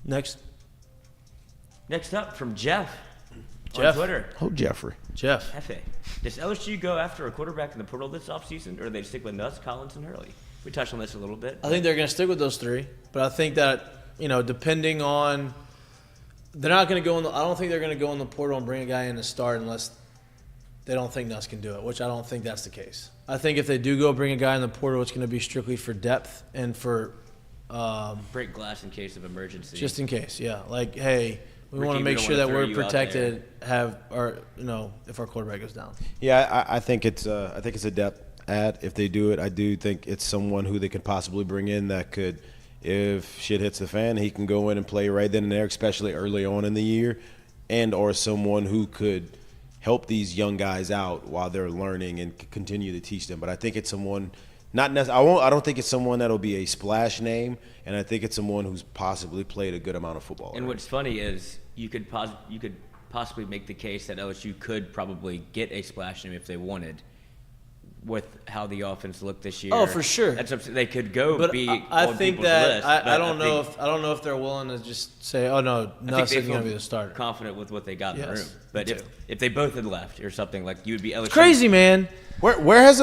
Next Next up from Jeff on Twitter. Oh, Jeffrey. Jeff. Hefe. Does LSU go after a quarterback in the portal this offseason, or do they stick with Nuss, Collins, and Hurley? We touched on this a little bit. I think they're going to stick with those three, but I think that, you know, depending on they're not going to go in. I don't think they're going to go in the portal and bring a guy in to start unless they don't think Nuss can do it, which I don't think that's the case. I think if they do go bring a guy in the portal, it's going to be strictly for depth and for break glass in case of emergency. just in case. Yeah, like hey. We Ricky, want to we make don't sure wanna that throw we're you out protected. Have our, if our quarterback goes down. Yeah, I think it's a depth add. If they do it, I do think it's someone who they could possibly bring in that could, if shit hits the fan, he can go in and play right then and there, especially early on in the year, and or someone who could help these young guys out while they're learning and continue to teach them. But I think it's someone. Not necessarily. I don't think it's someone that'll be a splash name, and I think it's someone who's possibly played a good amount of football. And what's funny is you could possibly make the case that LSU could probably get a splash name if they wanted, with how the offense looked this year. Oh, for sure. They could go But be. I on think people's that list, I but don't know if they're willing to just say, oh no, I think Nuss they is going to feel be the starter. confident with what they got in the Yes, room. But me if too. if they both had left or something, like you would be LSU. It's crazy, man. Where has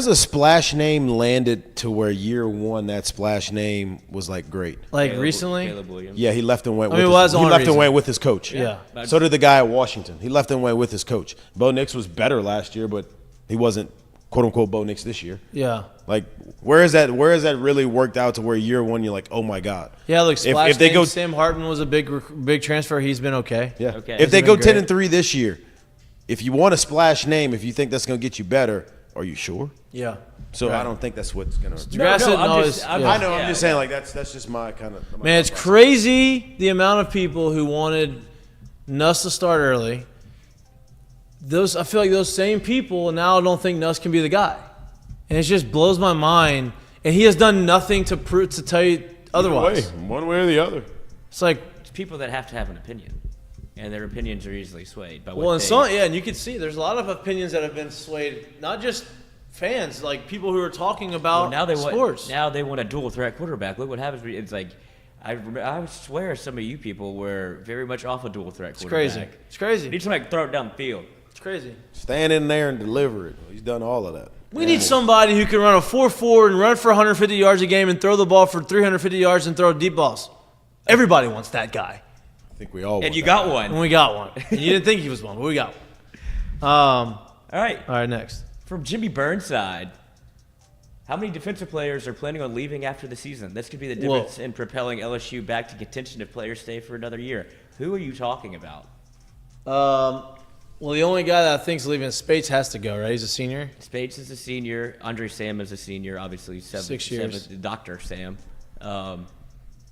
a splash name landed to where year one that splash name was like great? Like recently. Caleb Williams. Yeah, he left and went. I mean, with well, his, that's he the left only and went reason. with his coach. Yeah. So did the guy at Washington. He left and went with his coach. Bo Nix was better last year, but he wasn't quote unquote Bo Nix this year. Yeah. Like where is that really worked out to where year one you're like, oh my god. Yeah, look, splash if they name, go Sam Hartman was a big transfer. He's been okay. Yeah. Okay. If they He's go been 10-3 this year, if you want a splash name, if you think that's going to get you better, are you sure? Yeah. So Right. I don't think that's what's going to. Grass didn't I'm always- just- yeah. I know. I'm yeah. just saying, like that's just my kind of. Man, it's crazy the amount of people who wanted Nuss to start early. I feel like those same people now don't think Nuss can be the guy, and it just blows my mind. And he has done nothing to tell you otherwise. One way or the other. It's like, It's people that have to have an opinion, and their opinions are easily swayed by what well, and they. and you can see there's a lot of opinions that have been swayed, not just fans, like people who are talking about Well, now they sports. want now they want a dual threat quarterback. Look what happens. It's like I swear some of you people were very much off a dual threat It's quarterback. crazy. It's crazy. Need somebody to throw it down the field. It's crazy. Stand in there and deliver it. He's done all of that. We need somebody who can run a 4.4 and run for 150 yards a game and throw the ball for 350 yards and throw deep balls. Everybody wants that guy. I think we all. And you got one. And we got one. And you didn't think he was one, but we got one. All right. All right, next. From Jimmy Burnside, how many defensive players are planning on leaving after the season? This could be the difference in propelling LSU back to contention if players stay for another year. Who are you talking about? Well, the only guy that I think is leaving, Spates has to go, right? He's a senior. Spates is a senior. Andre Sam is a senior. Obviously, 6 years. Dr. Sam. I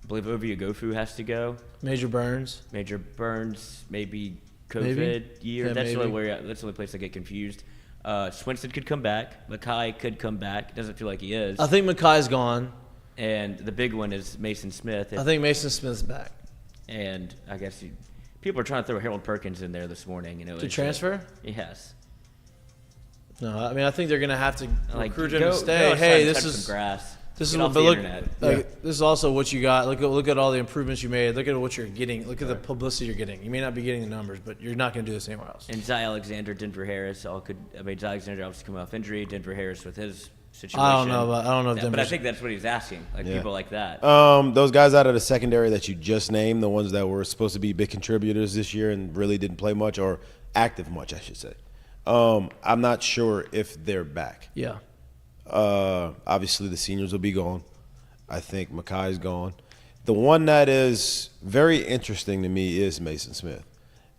believe Oviegofu has to go. Major Burns. Major Burns, maybe COVID Maybe. year. Yeah, that's maybe. that's the only place I get confused. Swinson could come back. Mackay could come back. Doesn't feel like he is. I think Mackay's gone. And the big one is Mason Smith. I think Mason Smith's back. And I guess people are trying to throw Harold Perkins in there this morning. You know, To it's, transfer? Yes. No, I mean, I think they're going to have to recruit him go- to stay. go Hey, outside, this touch is some grass. This Get is off what, but the look, internet. this is also what you got. Look at all the improvements you made. Look at what you're getting. Look at the publicity you're getting. You may not be getting the numbers, but you're not going to do this anywhere else. And Zy Alexander, Denver Harris, Zy Alexander obviously coming off injury. Denver Harris with his situation. I don't know if But I Denver's- think that's what he's asking. Like Yeah. people like that. Those guys out of the secondary that you just named, the ones that were supposed to be big contributors this year and really didn't play much or active much, I should say. I'm not sure if they're back. Yeah. Obviously, the seniors will be gone. I think Mackay's gone. The one that is very interesting to me is Mason Smith,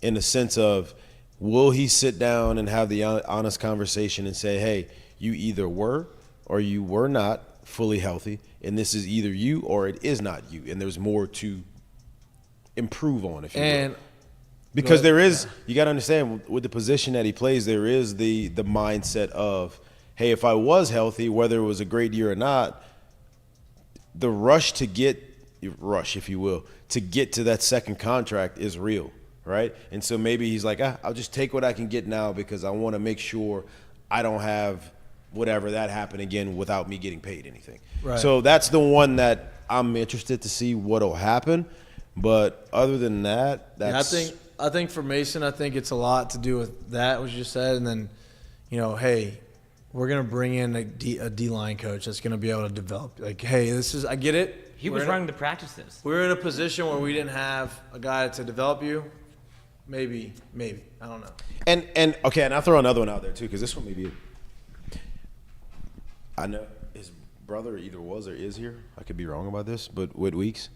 in the sense of, will he sit down and have the honest conversation and say, hey, you either were or you were not fully healthy, and this is either you or it is not you, and there's more to improve on, if you will. Because there is, you got to understand, with the position that he plays, there is the mindset of, hey, if I was healthy, whether it was a great year or not, the rush, if you will, to get to that second contract is real, right? And so maybe he's like, I'll just take what I can get now because I want to make sure I don't have whatever that happen again without me getting paid anything. Right. So that's the one that I'm interested to see what'll happen. But other than that, that's I think for Mason, I think it's a lot to do with that, what you just said, and then, hey, we're gonna bring in a D-line coach that's gonna be able to develop. Like, hey, I get it. He was running the practices. We were in a position where we didn't have a guy to develop you. Maybe. I don't know. And okay, and I'll throw another one out there too, because this one maybe. I know his brother either was or is here. I could be wrong about this, but Whit Weeks.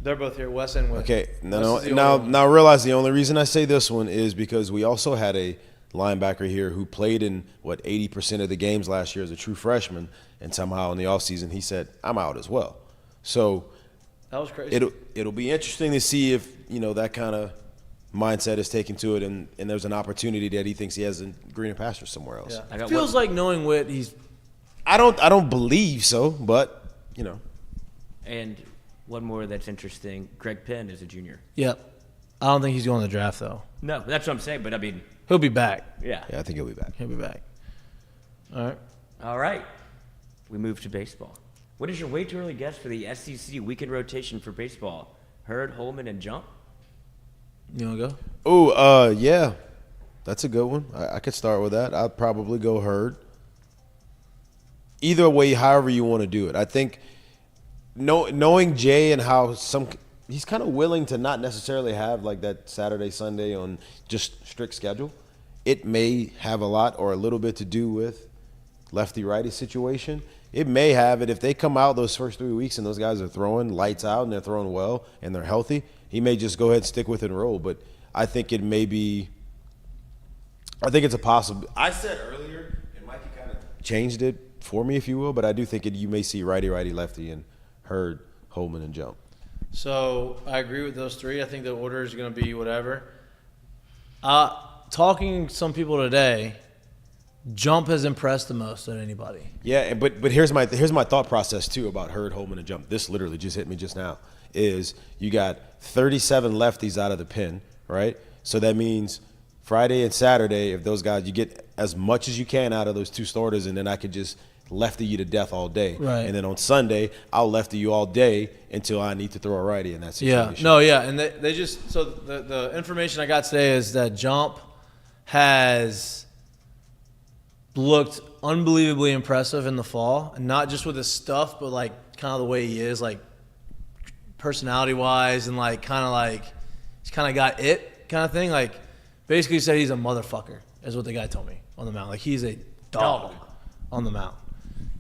They're both here, Wes and Whit. Okay, now realize the only reason I say this one is because we also had a linebacker here who played in 80% of the games last year as a true freshman, and somehow in the offseason he said, "I'm out as well." So that was crazy. It'll be interesting to see if that kind of mindset is taken to it, and there's an opportunity that he thinks he has in greener pastures somewhere else. Yeah. It feels like knowing Whit, I don't believe so, but And one more that's interesting, Greg Penn is a junior. Yep. I don't think he's going to the draft, though. No, that's what I'm saying, but I mean. He'll be back. Yeah. Yeah, I think he'll be back. He'll be back. All right. We move to baseball. What is your way too early guess for the SEC weekend rotation for baseball? Hurd, Holman, and Jump? You want to go? Oh, yeah. That's a good one. I could start with that. I'd probably go Hurd. Either way, however you want to do it. I think knowing Jay and how he's kind of willing to not necessarily have like that Saturday, Sunday on just strict schedule. It may have a lot or a little bit to do with lefty-righty situation. It may have it if they come out those first 3 weeks and those guys are throwing lights out and they're throwing well and they're healthy. He may just go ahead and stick with it and roll. But I think it may be – I think it's a possible – I said earlier, and Mikey kind of changed it for me, if you will, but I do think you may see righty, lefty, and Hurd, Holman, and Jump. So I agree with those three. I think the order is going to be whatever. Talking to some people today, Jump has impressed the most of anybody. Yeah, but here's my thought process too about Hurd, Holman, and Jump. This literally just hit me just now. Is you got 37 lefties out of the pen, right? So that means Friday and Saturday, if those guys, you get as much as you can out of those two starters, and then I could just lefty you to death all day. Right. And then on Sunday, I'll lefty you all day until I need to throw a righty in that situation. Yeah, no, yeah. And they just – so the information I got today is that Jump has looked unbelievably impressive in the fall, and not just with his stuff, but like kind of the way he is, like personality-wise, and like he's kind of got it kind of thing. Like basically said he's a motherfucker is what the guy told me on the mound. Like he's a dog on the mound.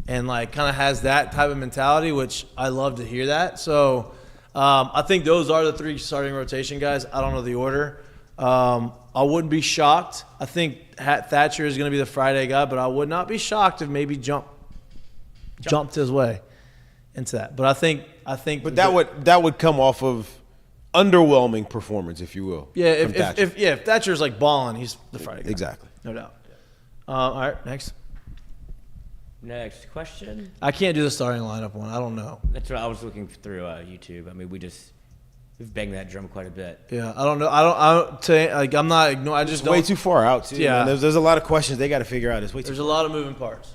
And like kind of has that type of mentality, which I love to hear that. So I think those are the three starting rotation guys. I don't know the order. I wouldn't be shocked. I think Thatcher is going to be the Friday guy, but I would not be shocked if maybe jumped his way into that. But I think. But that would come off of underwhelming performance, if you will. Yeah, if Thatcher's like balling, he's the Friday guy. Exactly. No doubt. All right, next. Next question. I can't do the starting lineup one. I don't know. That's what I was looking through YouTube. I mean, we've banged that drum quite a bit. Yeah, I don't know. I'm not ignoring. I just it's way too far out. Too, yeah, man. There's a lot of questions they got to figure out. There's a lot of moving parts.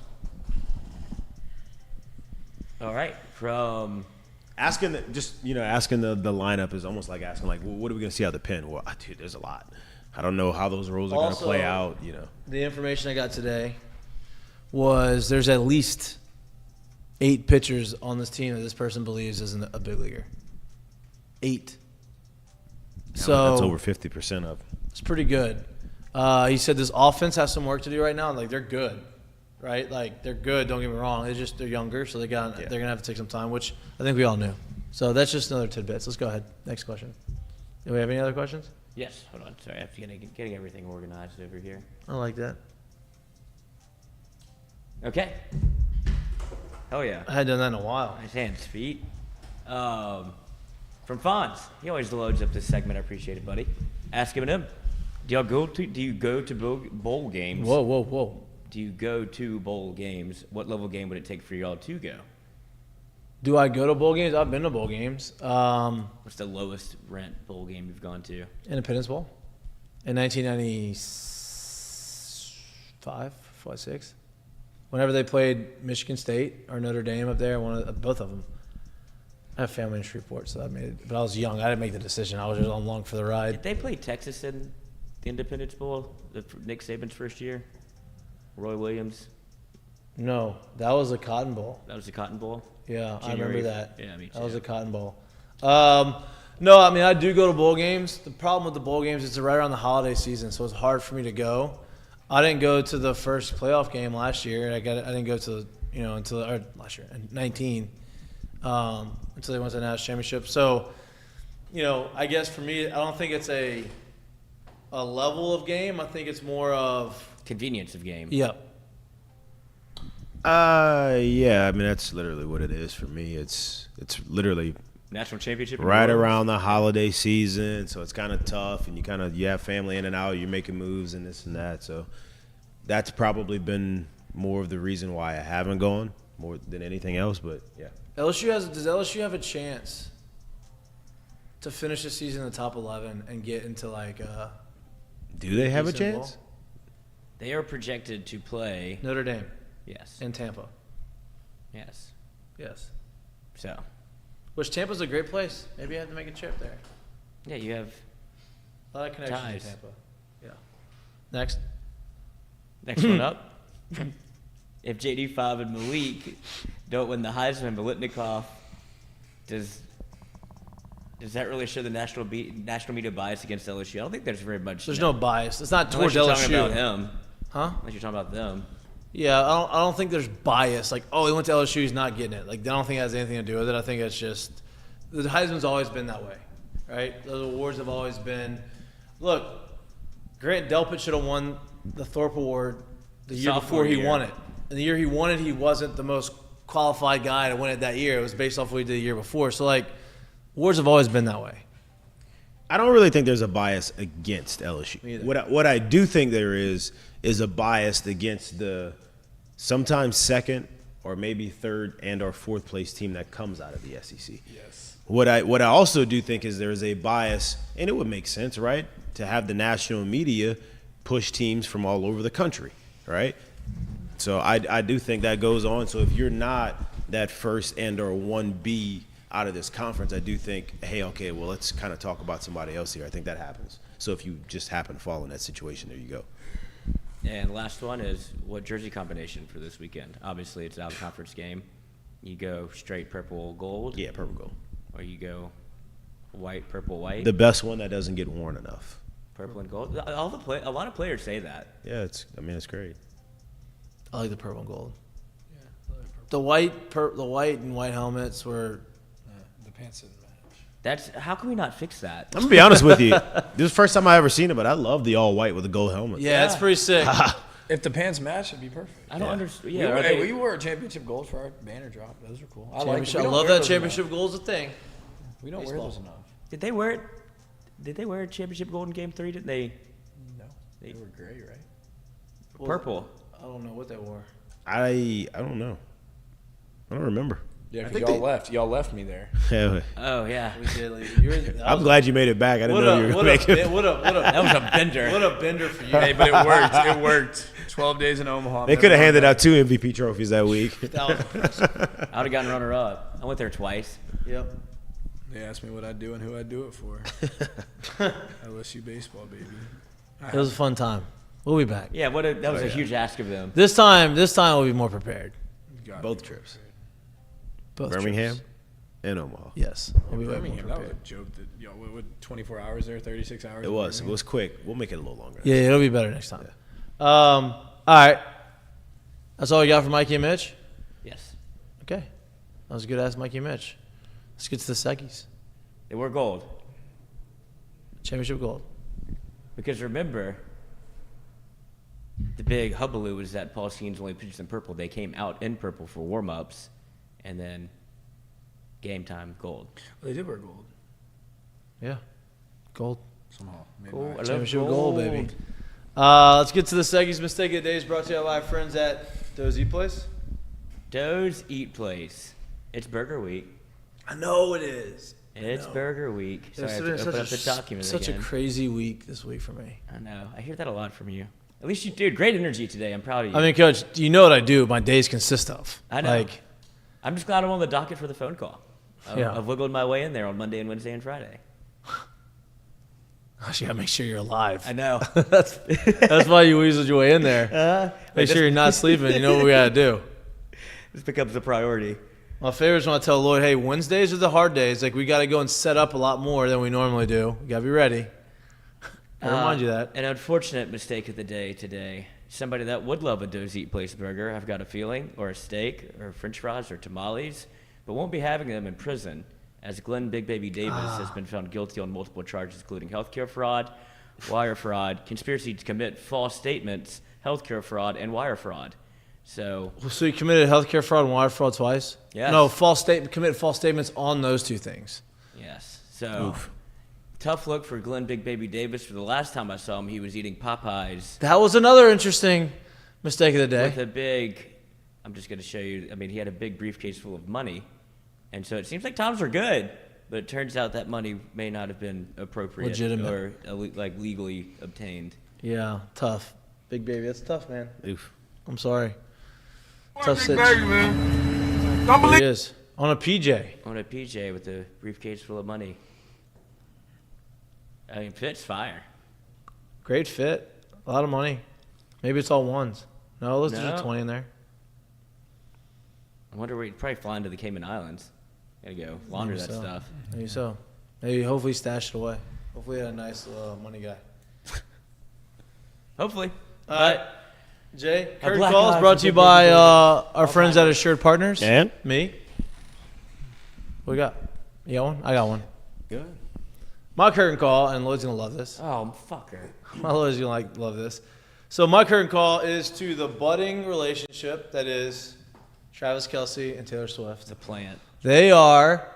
All right, from asking the lineup is almost like asking like, well, what are we gonna see out of the pen? Well, dude, there's a lot. I don't know how those rules are gonna play out. The information I got today was there's at least 8 pitchers on this team that this person believes isn't a big leaguer. 8. So that's over 50% of. It's pretty good. He said this offense has some work to do right now. Like they're good, right? Like they're good. Don't get me wrong. They're younger, so they're gonna have to take some time, which I think we all knew. So that's just another tidbits. Let's go ahead. Next question. Do we have any other questions? Yes. Hold on. Sorry, I have to getting everything organized over here. I like that. Okay. Hell yeah. I hadn't done that in a while. Nice hands, feet. From Fonz. He always loads up this segment. I appreciate it, buddy. Ask him. Do you go to bowl games? Whoa. Do you go to bowl games? What level game would it take for y'all to go? Do I go to bowl games? I've been to bowl games. What's the lowest rent bowl game you've gone to? Independence Bowl in 1995, 6. Whenever they played Michigan State or Notre Dame up there, both of them. I have family in Shreveport, so I made it. But I was young. I didn't make the decision. I was just along for the ride. Did they play Texas in the Independence Bowl, Nick Saban's first year? Roy Williams? No, that was a Cotton Bowl. That was the Cotton Bowl? Yeah, I January- remember that. Yeah, me too. That was a Cotton Bowl. No, I mean, I do go to bowl games. The problem with the bowl games is it's right around the holiday season, so it's hard for me to go. I didn't go to the first playoff game last year. I didn't go to, until last year, 19, until they went to the national championship. So, I guess for me, I don't think it's a level of game. I think it's more of Convenience of game. Yep. Yeah, I mean that's literally what it is for me. It's literally National championship. in right New Orleans. around the holiday season, so it's kind of tough, and you have family in and out, you're making moves and this and that. So that's probably been more of the reason why I haven't gone more than anything else. But yeah, does LSU have a chance to finish the season in the top 11 and get into do they have a decent chance? bowl? They are projected to play. Notre Dame Yes. and Tampa. Yes. Yes. So, Which Tampa's a great place. Maybe I have to make a trip there. yeah, you have A lot of connections Ties. to Tampa. Yeah. Next. next one up. If JD5 and Malik don't win the Heisman, Biletnikoff, does that really show the national media bias against LSU? I don't think there's very much. There's no bias. It's not Unless towards you're LSU. talking about him. Huh? Unless you're talking about them. Yeah, I don't think there's bias. Like, oh, he went to LSU, he's not getting it. Like, I don't think it has anything to do with it. I think it's just the Heisman's always been that way, right? Those awards have always been. Look, Grant Delpit should have won the Thorpe Award the year Sophomore before he year. won it. And the year he won it, he wasn't the most qualified guy to win it that year. It was based off what he did the year before. So, like, awards have always been that way. I don't really think there's a bias against LSU. Me either. What I do think there is a bias against the sometimes second or maybe third and or fourth place team that comes out of the SEC. Yes. What I also do think is there is a bias, and it would make sense, right, to have the national media push teams from all over the country, right? So I do think that goes on. So if you're not that first and or 1B out of this conference, I do think, hey, okay, well, let's kind of talk about somebody else here. I think that happens. So if you just happen to fall in that situation, there you go. And last one is what jersey combination for this weekend? Obviously, it's an out-of-conference game. You go straight purple gold, Yeah, purple gold. or you go white, purple, white, The best one that doesn't get worn enough. purple and gold. A lot of players say that. Yeah, it's great. I like the purple and gold. The white and white helmets were. The pants didn't match. That's how can we not fix that? I'm gonna be honest with you. This is the first time I ever seen it, but I love the all white with the gold helmet. Yeah, it's pretty sick. If the pants match, it'd be perfect. I don't understand. We, Yeah, are hey, they- we wore a championship gold for our banner drop. Those are cool. I like. Championship- We I don't love wear that those championship enough. gold's a thing. We don't wear Baseball. those enough. Did they wear it? Did they wear a championship gold in Game 3? Didn't they? No, they were gray, right? Purple. I don't know what they wore. I don't know. I don't remember. Yeah, I because think y'all they- left. Y'all left me there. Oh yeah, We did. Like, I'm glad you made it back. I didn't know you were what going to make it. What that was a bender. a bender for you. Hey, but it worked. It worked. 12 days in Omaha. They could have handed out 2 MVP trophies that week. That was impressive. I would have gotten runner-up. I went there twice. Yep. They asked me what I'd do and who I'd do it for. LSU baseball, baby. It was a fun time. We'll be back. Yeah, that was a huge ask of them. This time we'll be more prepared. Both trips. Both Birmingham trips. and Omaha. Yes. We'll be way more Birmingham, that was prepared. a joke. That y'all, what, 24 hours there, 36 hours? It was. It was quick. We'll make it a little longer. Yeah, it'll be better next time. All right. That's all you got for Mikey and Mitch? Yes, Okay. That was a good ass Mikey and Mitch. Let's get to the Seckies. they were gold. Championship gold. Because remember, the big hubbub was that Paul Skeens only pitched in purple. They came out in purple for warm-ups, and then game time gold. They did wear gold Yeah. Gold. somehow. Maybe Cool. not. I love Championship gold, gold, baby. Let's get to the Seckies Mistake of the Day. Is brought to you by our friends at Dozy Place. Doe's Eat Place. It's Burger Week. I know it is. It's Burger Week. Sorry, I have It's to been open up the document such again. a crazy week this week for me. I know. I hear that a lot from you. At least you, dude. Great energy today. I'm proud of you. I mean, Coach, you know what I do. My days consist of. I know. Like, I'm just glad I'm on the docket for the phone call. Yeah. I've wiggled my way in there on Monday and Wednesday and Friday. You gotta make sure you're alive. I know. that's why you weaseled your way in there. Make sure you're not sleeping. You know what we gotta do. This becomes a priority. My favorites want to tell Lloyd, hey, Wednesdays are the hard days. Like, we got to go and set up a lot more than we normally do. You got to be ready. I remind you that. An unfortunate mistake of the day today. Somebody that would love a Doe's Eat Place burger, I've got a feeling, or a steak, or french fries, or tamales, but won't be having them in prison, as Glenn Big Baby Davis has been found guilty on multiple charges, including healthcare fraud, wire fraud, conspiracy to commit false statements, healthcare fraud, and wire fraud. So you committed healthcare fraud and wire fraud twice? Yes. No, committed false statements on those two things. Yes. So tough look for Glenn Big Baby Davis. For the last time I saw him, he was eating Popeyes. That was another interesting mistake of the day. With a big, I'm just going to show you, I mean, he had a big briefcase full of money. And so it seems like times were good, but it turns out that money may not have been appropriate Legitimate. or like legally obtained. Yeah, tough. Big Baby, that's tough, man. Oof. I'm sorry. Tough situation. There he is. On a PJ. On a PJ with a briefcase full of money. I mean, fit's fire. Great fit. A lot of money. Maybe it's all ones. No, let's do 20 in there. I wonder where he'd probably fly into the Cayman Islands. Gotta go launder that stuff. Maybe so. Maybe hopefully stash it away. Hopefully he had a nice money guy. Hopefully. All right. Jay, curtain black calls eye brought for to you Big by Baby our friends at Assured Partners. And? Me. What we got? You got one? I got one. Good. My curtain call, and Lloyd's going to love this. Oh, fucker. My Lloyd's going to love this. So my curtain call is to the budding relationship that is Travis Kelce and Taylor Swift. It's a plant. They are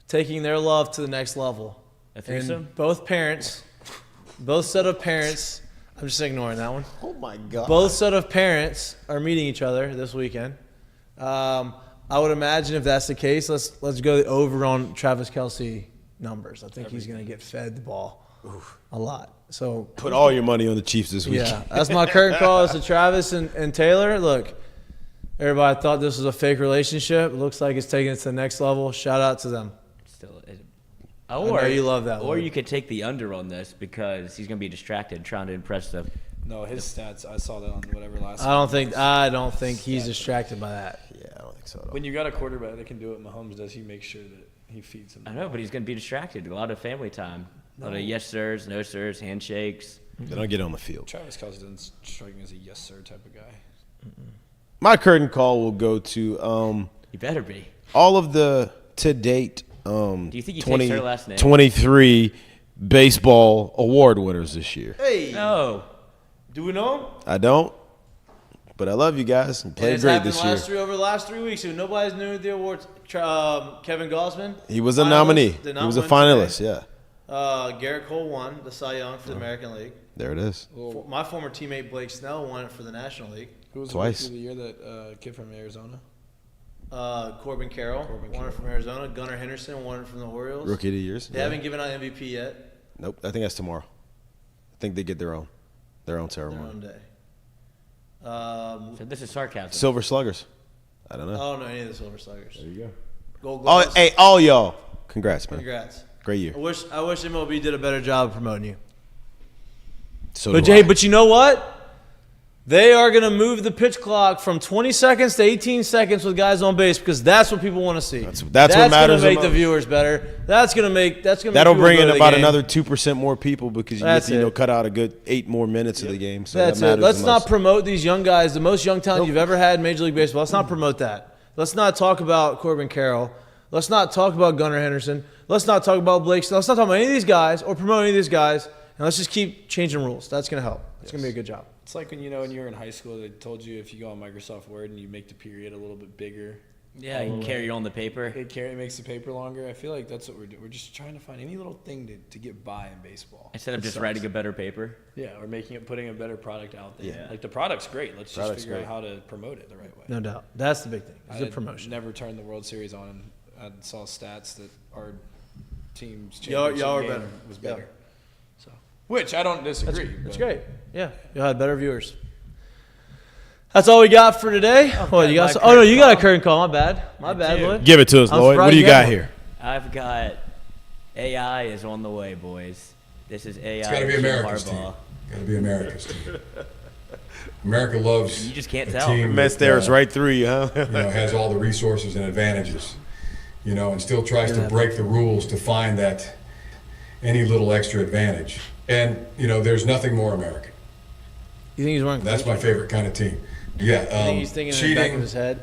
taking their love to the next level. A threesome? And both set of parents, I'm just ignoring that one. Oh my God. Both set of parents are meeting each other this weekend. I would imagine if that's the case, let's go over on Travis Kelce numbers. I think he's going to get fed the ball a lot. So Put all your money on the Chiefs this week. yeah, that's my curtain call is to Travis and Taylor. Look, everybody thought this was a fake relationship. It looks like it's taking it to the next level. Shout out to them. Still, I know you love that. Or Lloyd. you could take the under on this because he's going to be distracted trying to impress them. No, his stats. I saw that on whatever last. I don't think he's distracted by that. Yeah, I don't think so at all. When you got a quarterback that can do what Mahomes does, he makes sure that he feeds him. I know, but he's going to be distracted. A lot of family time. A lot of yes sirs, no sirs, handshakes. They don't get on the field. Travis Kelce doesn't strike me as a yes sir type of guy. My curtain call will go to You better be. all of the to date Do you think he takes her last name? 23 baseball award winners this year. Hey, No. do we know him? I don't, but I love you guys and played It's great happened this year. over the last 3 weeks. If nobody's knew the awards, Kevin Gosman. He was a finalist, nominee. did He not was a win finalist, today. yeah. Garrett Cole won the Cy Young for the American League. There it is. My former teammate Blake Snell won it for the National League. Who was Twice. the rookie of the year? That kid from Arizona. Corbin Carroll won it from Arizona. Gunnar Henderson won it from the Orioles. Rookie of the years. They haven't given out MVP yet. Nope, I think that's tomorrow. I think they get their own Their ceremony. own day. So this is sarcasm. Silver Sluggers. I don't know. I don't know any of the Silver Sluggers. There you go. Gold Oh, Gloves. hey, all y'all. Congrats, man. Congrats. Great year. I wish MLB did a better job of promoting you. So But do I. Jay, but you know what? They are going to move the pitch clock from 20 seconds to 18 seconds with guys on base because that's what people want to see. That's what matters going to make the the most. viewers better. That'll That'll people bring go in to the about game. another 2% more people because you That's get to it. cut out a good 8 more minutes of the game. So That's that it. matters Let's the not most. promote these young guys, the most young talent you've ever had in Major League Baseball. Let's not promote that. Let's not talk about Corbin Carroll. Let's not talk about Gunnar Henderson. Let's not talk about Blake. Let's not talk about any of these guys or promote any of these guys. And let's just keep changing rules. That's going to help. It's going to be a good job. It's like when when you were in high school, they told you if you go on Microsoft Word and you make the period a little bit bigger. Yeah, you can carry on the paper. It makes the paper longer. I feel like that's what we're doing. We're just trying to find any little thing to get by in baseball. Instead of just writing a better paper. Yeah, or putting a better product out there. Yeah. Like the product's great. Let's Product's just figure great. out how to promote it the right way. No doubt. That's the big thing. It's I the had promotion. never turned the World Series on, and I saw stats that our team's Y'all championship are game better. was Yeah. better. So, which I don't disagree. That's but- great. Yeah. You'll have better viewers. That's all we got for today. What you got? Oh no, you got a curtain call. My bad. My bad, do. Lloyd. Give it to us, I'm Lloyd. What surprised do you you got have here? I've got AI is on the way, boys. This is AI. It's got to be Jim America's team. Harbaugh. Got to be America's team. America loves. You just can't a tell. team Mess that, stares right through you, huh? has all the resources and advantages, and still tries to break the rules to find that any little extra advantage. And there's nothing more American. You think he's wearing? That's my favorite kind of team. Yeah, I think he's thinking cheating, in the back of his head.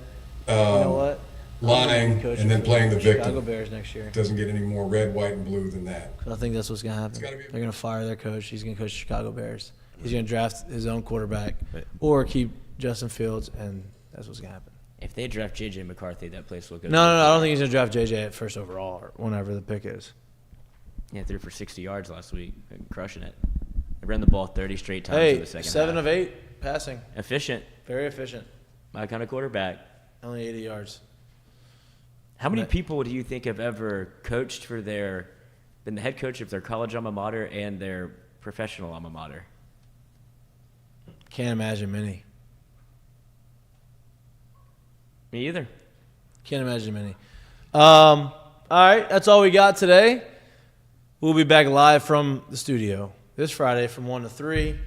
You know what? lying, and then playing the victim. Chicago Bears next year. It doesn't get any more red, white, and blue than that. I think that's what's going to happen. They're going to fire their coach. He's going to coach the Chicago Bears. He's going to draft his own quarterback or keep Justin Fields, and that's what's going to happen. If they draft J.J. McCarthy, that place will go. No, I don't think he's going to draft J.J. at first overall or whenever the pick is. Yeah, threw for 60 yards last week, crushing it. They ran the ball 30 straight times in the second half. 7 of 8 passing. Efficient. Very efficient. My kind of quarterback. Only 80 yards. How many people do you think have ever coached for been the head coach of their college alma mater and their professional alma mater? Can't imagine many. Me either. Can't imagine many. All right, that's all we got today. We'll be back live from the studio this Friday from 1 to 3-ish.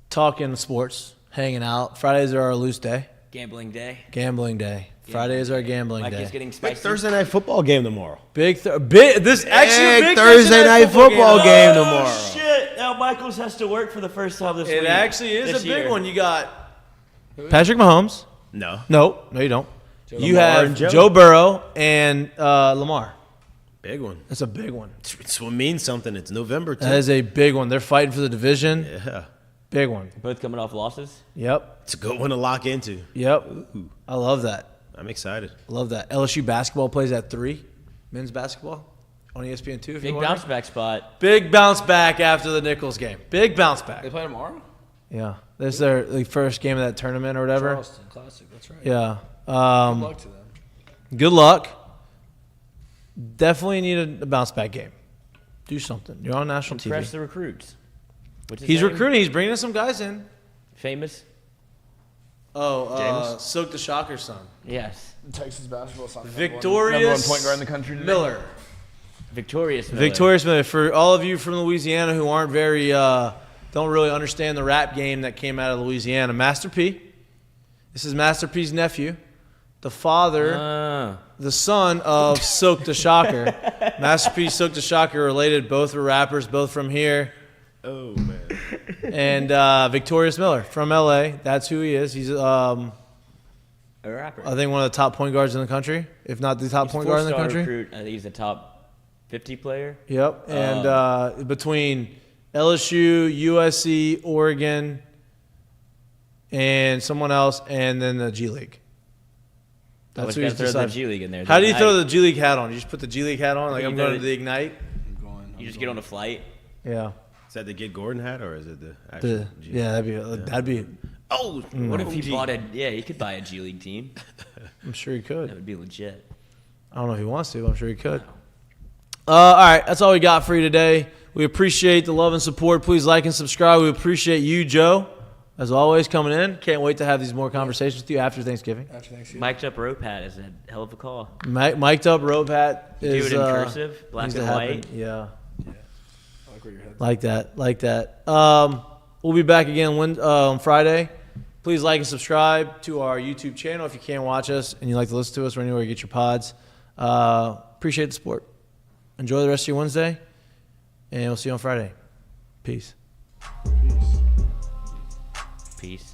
Talking sports, hanging out. Fridays are our loose day. Gambling day. Gambling day. Friday is our gambling day. Mikey's getting spicy. Big Thursday night football game tomorrow. Big Thursday night football game tomorrow. Oh, shit. Now Michaels has to work for the first time this week. It actually is this a big year. one. You got Patrick Mahomes. No, you don't. You Lamar have and Joe. Joe Burrow and Lamar. Big one. That's a big one. It's what means something. It's November, too. That is a big one. They're fighting for the division. Yeah. Big one. Both coming off losses? Yep. It's a good one to lock into. Yep. Ooh. I love that. I'm excited. Love that. LSU basketball plays at 3. Men's basketball on ESPN 2. Big bounce back spot. Big bounce back after the Nichols game. Big bounce back. They play tomorrow? Yeah. This is their first game of that tournament or whatever. Charleston Classic, that's right. Yeah. Good luck to them. Good luck. Definitely need a bounce back game. Do something. You're on national Impress TV. the recruits. What's his He's name? recruiting. He's bringing some guys in. Famous? Oh, Soak the Shocker's son. Yes. Texas basketball soccer. Victorious Number one point guard in the country today. Miller. Victorious Miller. Victorious Miller. For all of you from Louisiana who aren't very, don't really understand the rap game that came out of Louisiana, Master P. This is Master P's nephew. The father, the son of Soak the Shocker. Master P, Soak the Shocker, related. Both were rappers, both from here. Oh, man. And Victorious Miller from LA. That's who he is. He's, a rapper. I think, one of the top point guards in the country, if not the top point guard in the country. Recruit. I think he's a top 50 player. Yep. And between LSU, USC, Oregon, and someone else, and then the G League. That's who he's throw the G League in there. How do you throw the G League hat on? You just put the G League hat on, like I'm going to the Ignite. You just get on a flight. Yeah. Is that the Get Gordon hat, or is it the actual G? Yeah, that'd be. Oh, what if he bought he could buy a G League team. I'm sure he could. That would be legit. I don't know if he wants to, but I'm sure he could. All right, that's all we got for you today. We appreciate the love and support. Please like and subscribe. We appreciate you, Joe, as always, coming in. Can't wait to have these more conversations with you after Thanksgiving. Mic'd up rope hat is a hell of a call. Mic'd up rope hat is. Do it in cursive, black needs and to happen. white. Yeah. Like that. Like that. We'll be back again on Friday. Please like and subscribe to our YouTube channel if you can't watch us and you like to listen to us or anywhere you get your pods. Appreciate the support. Enjoy the rest of your Wednesday, and we'll see you on Friday. Peace. Peace.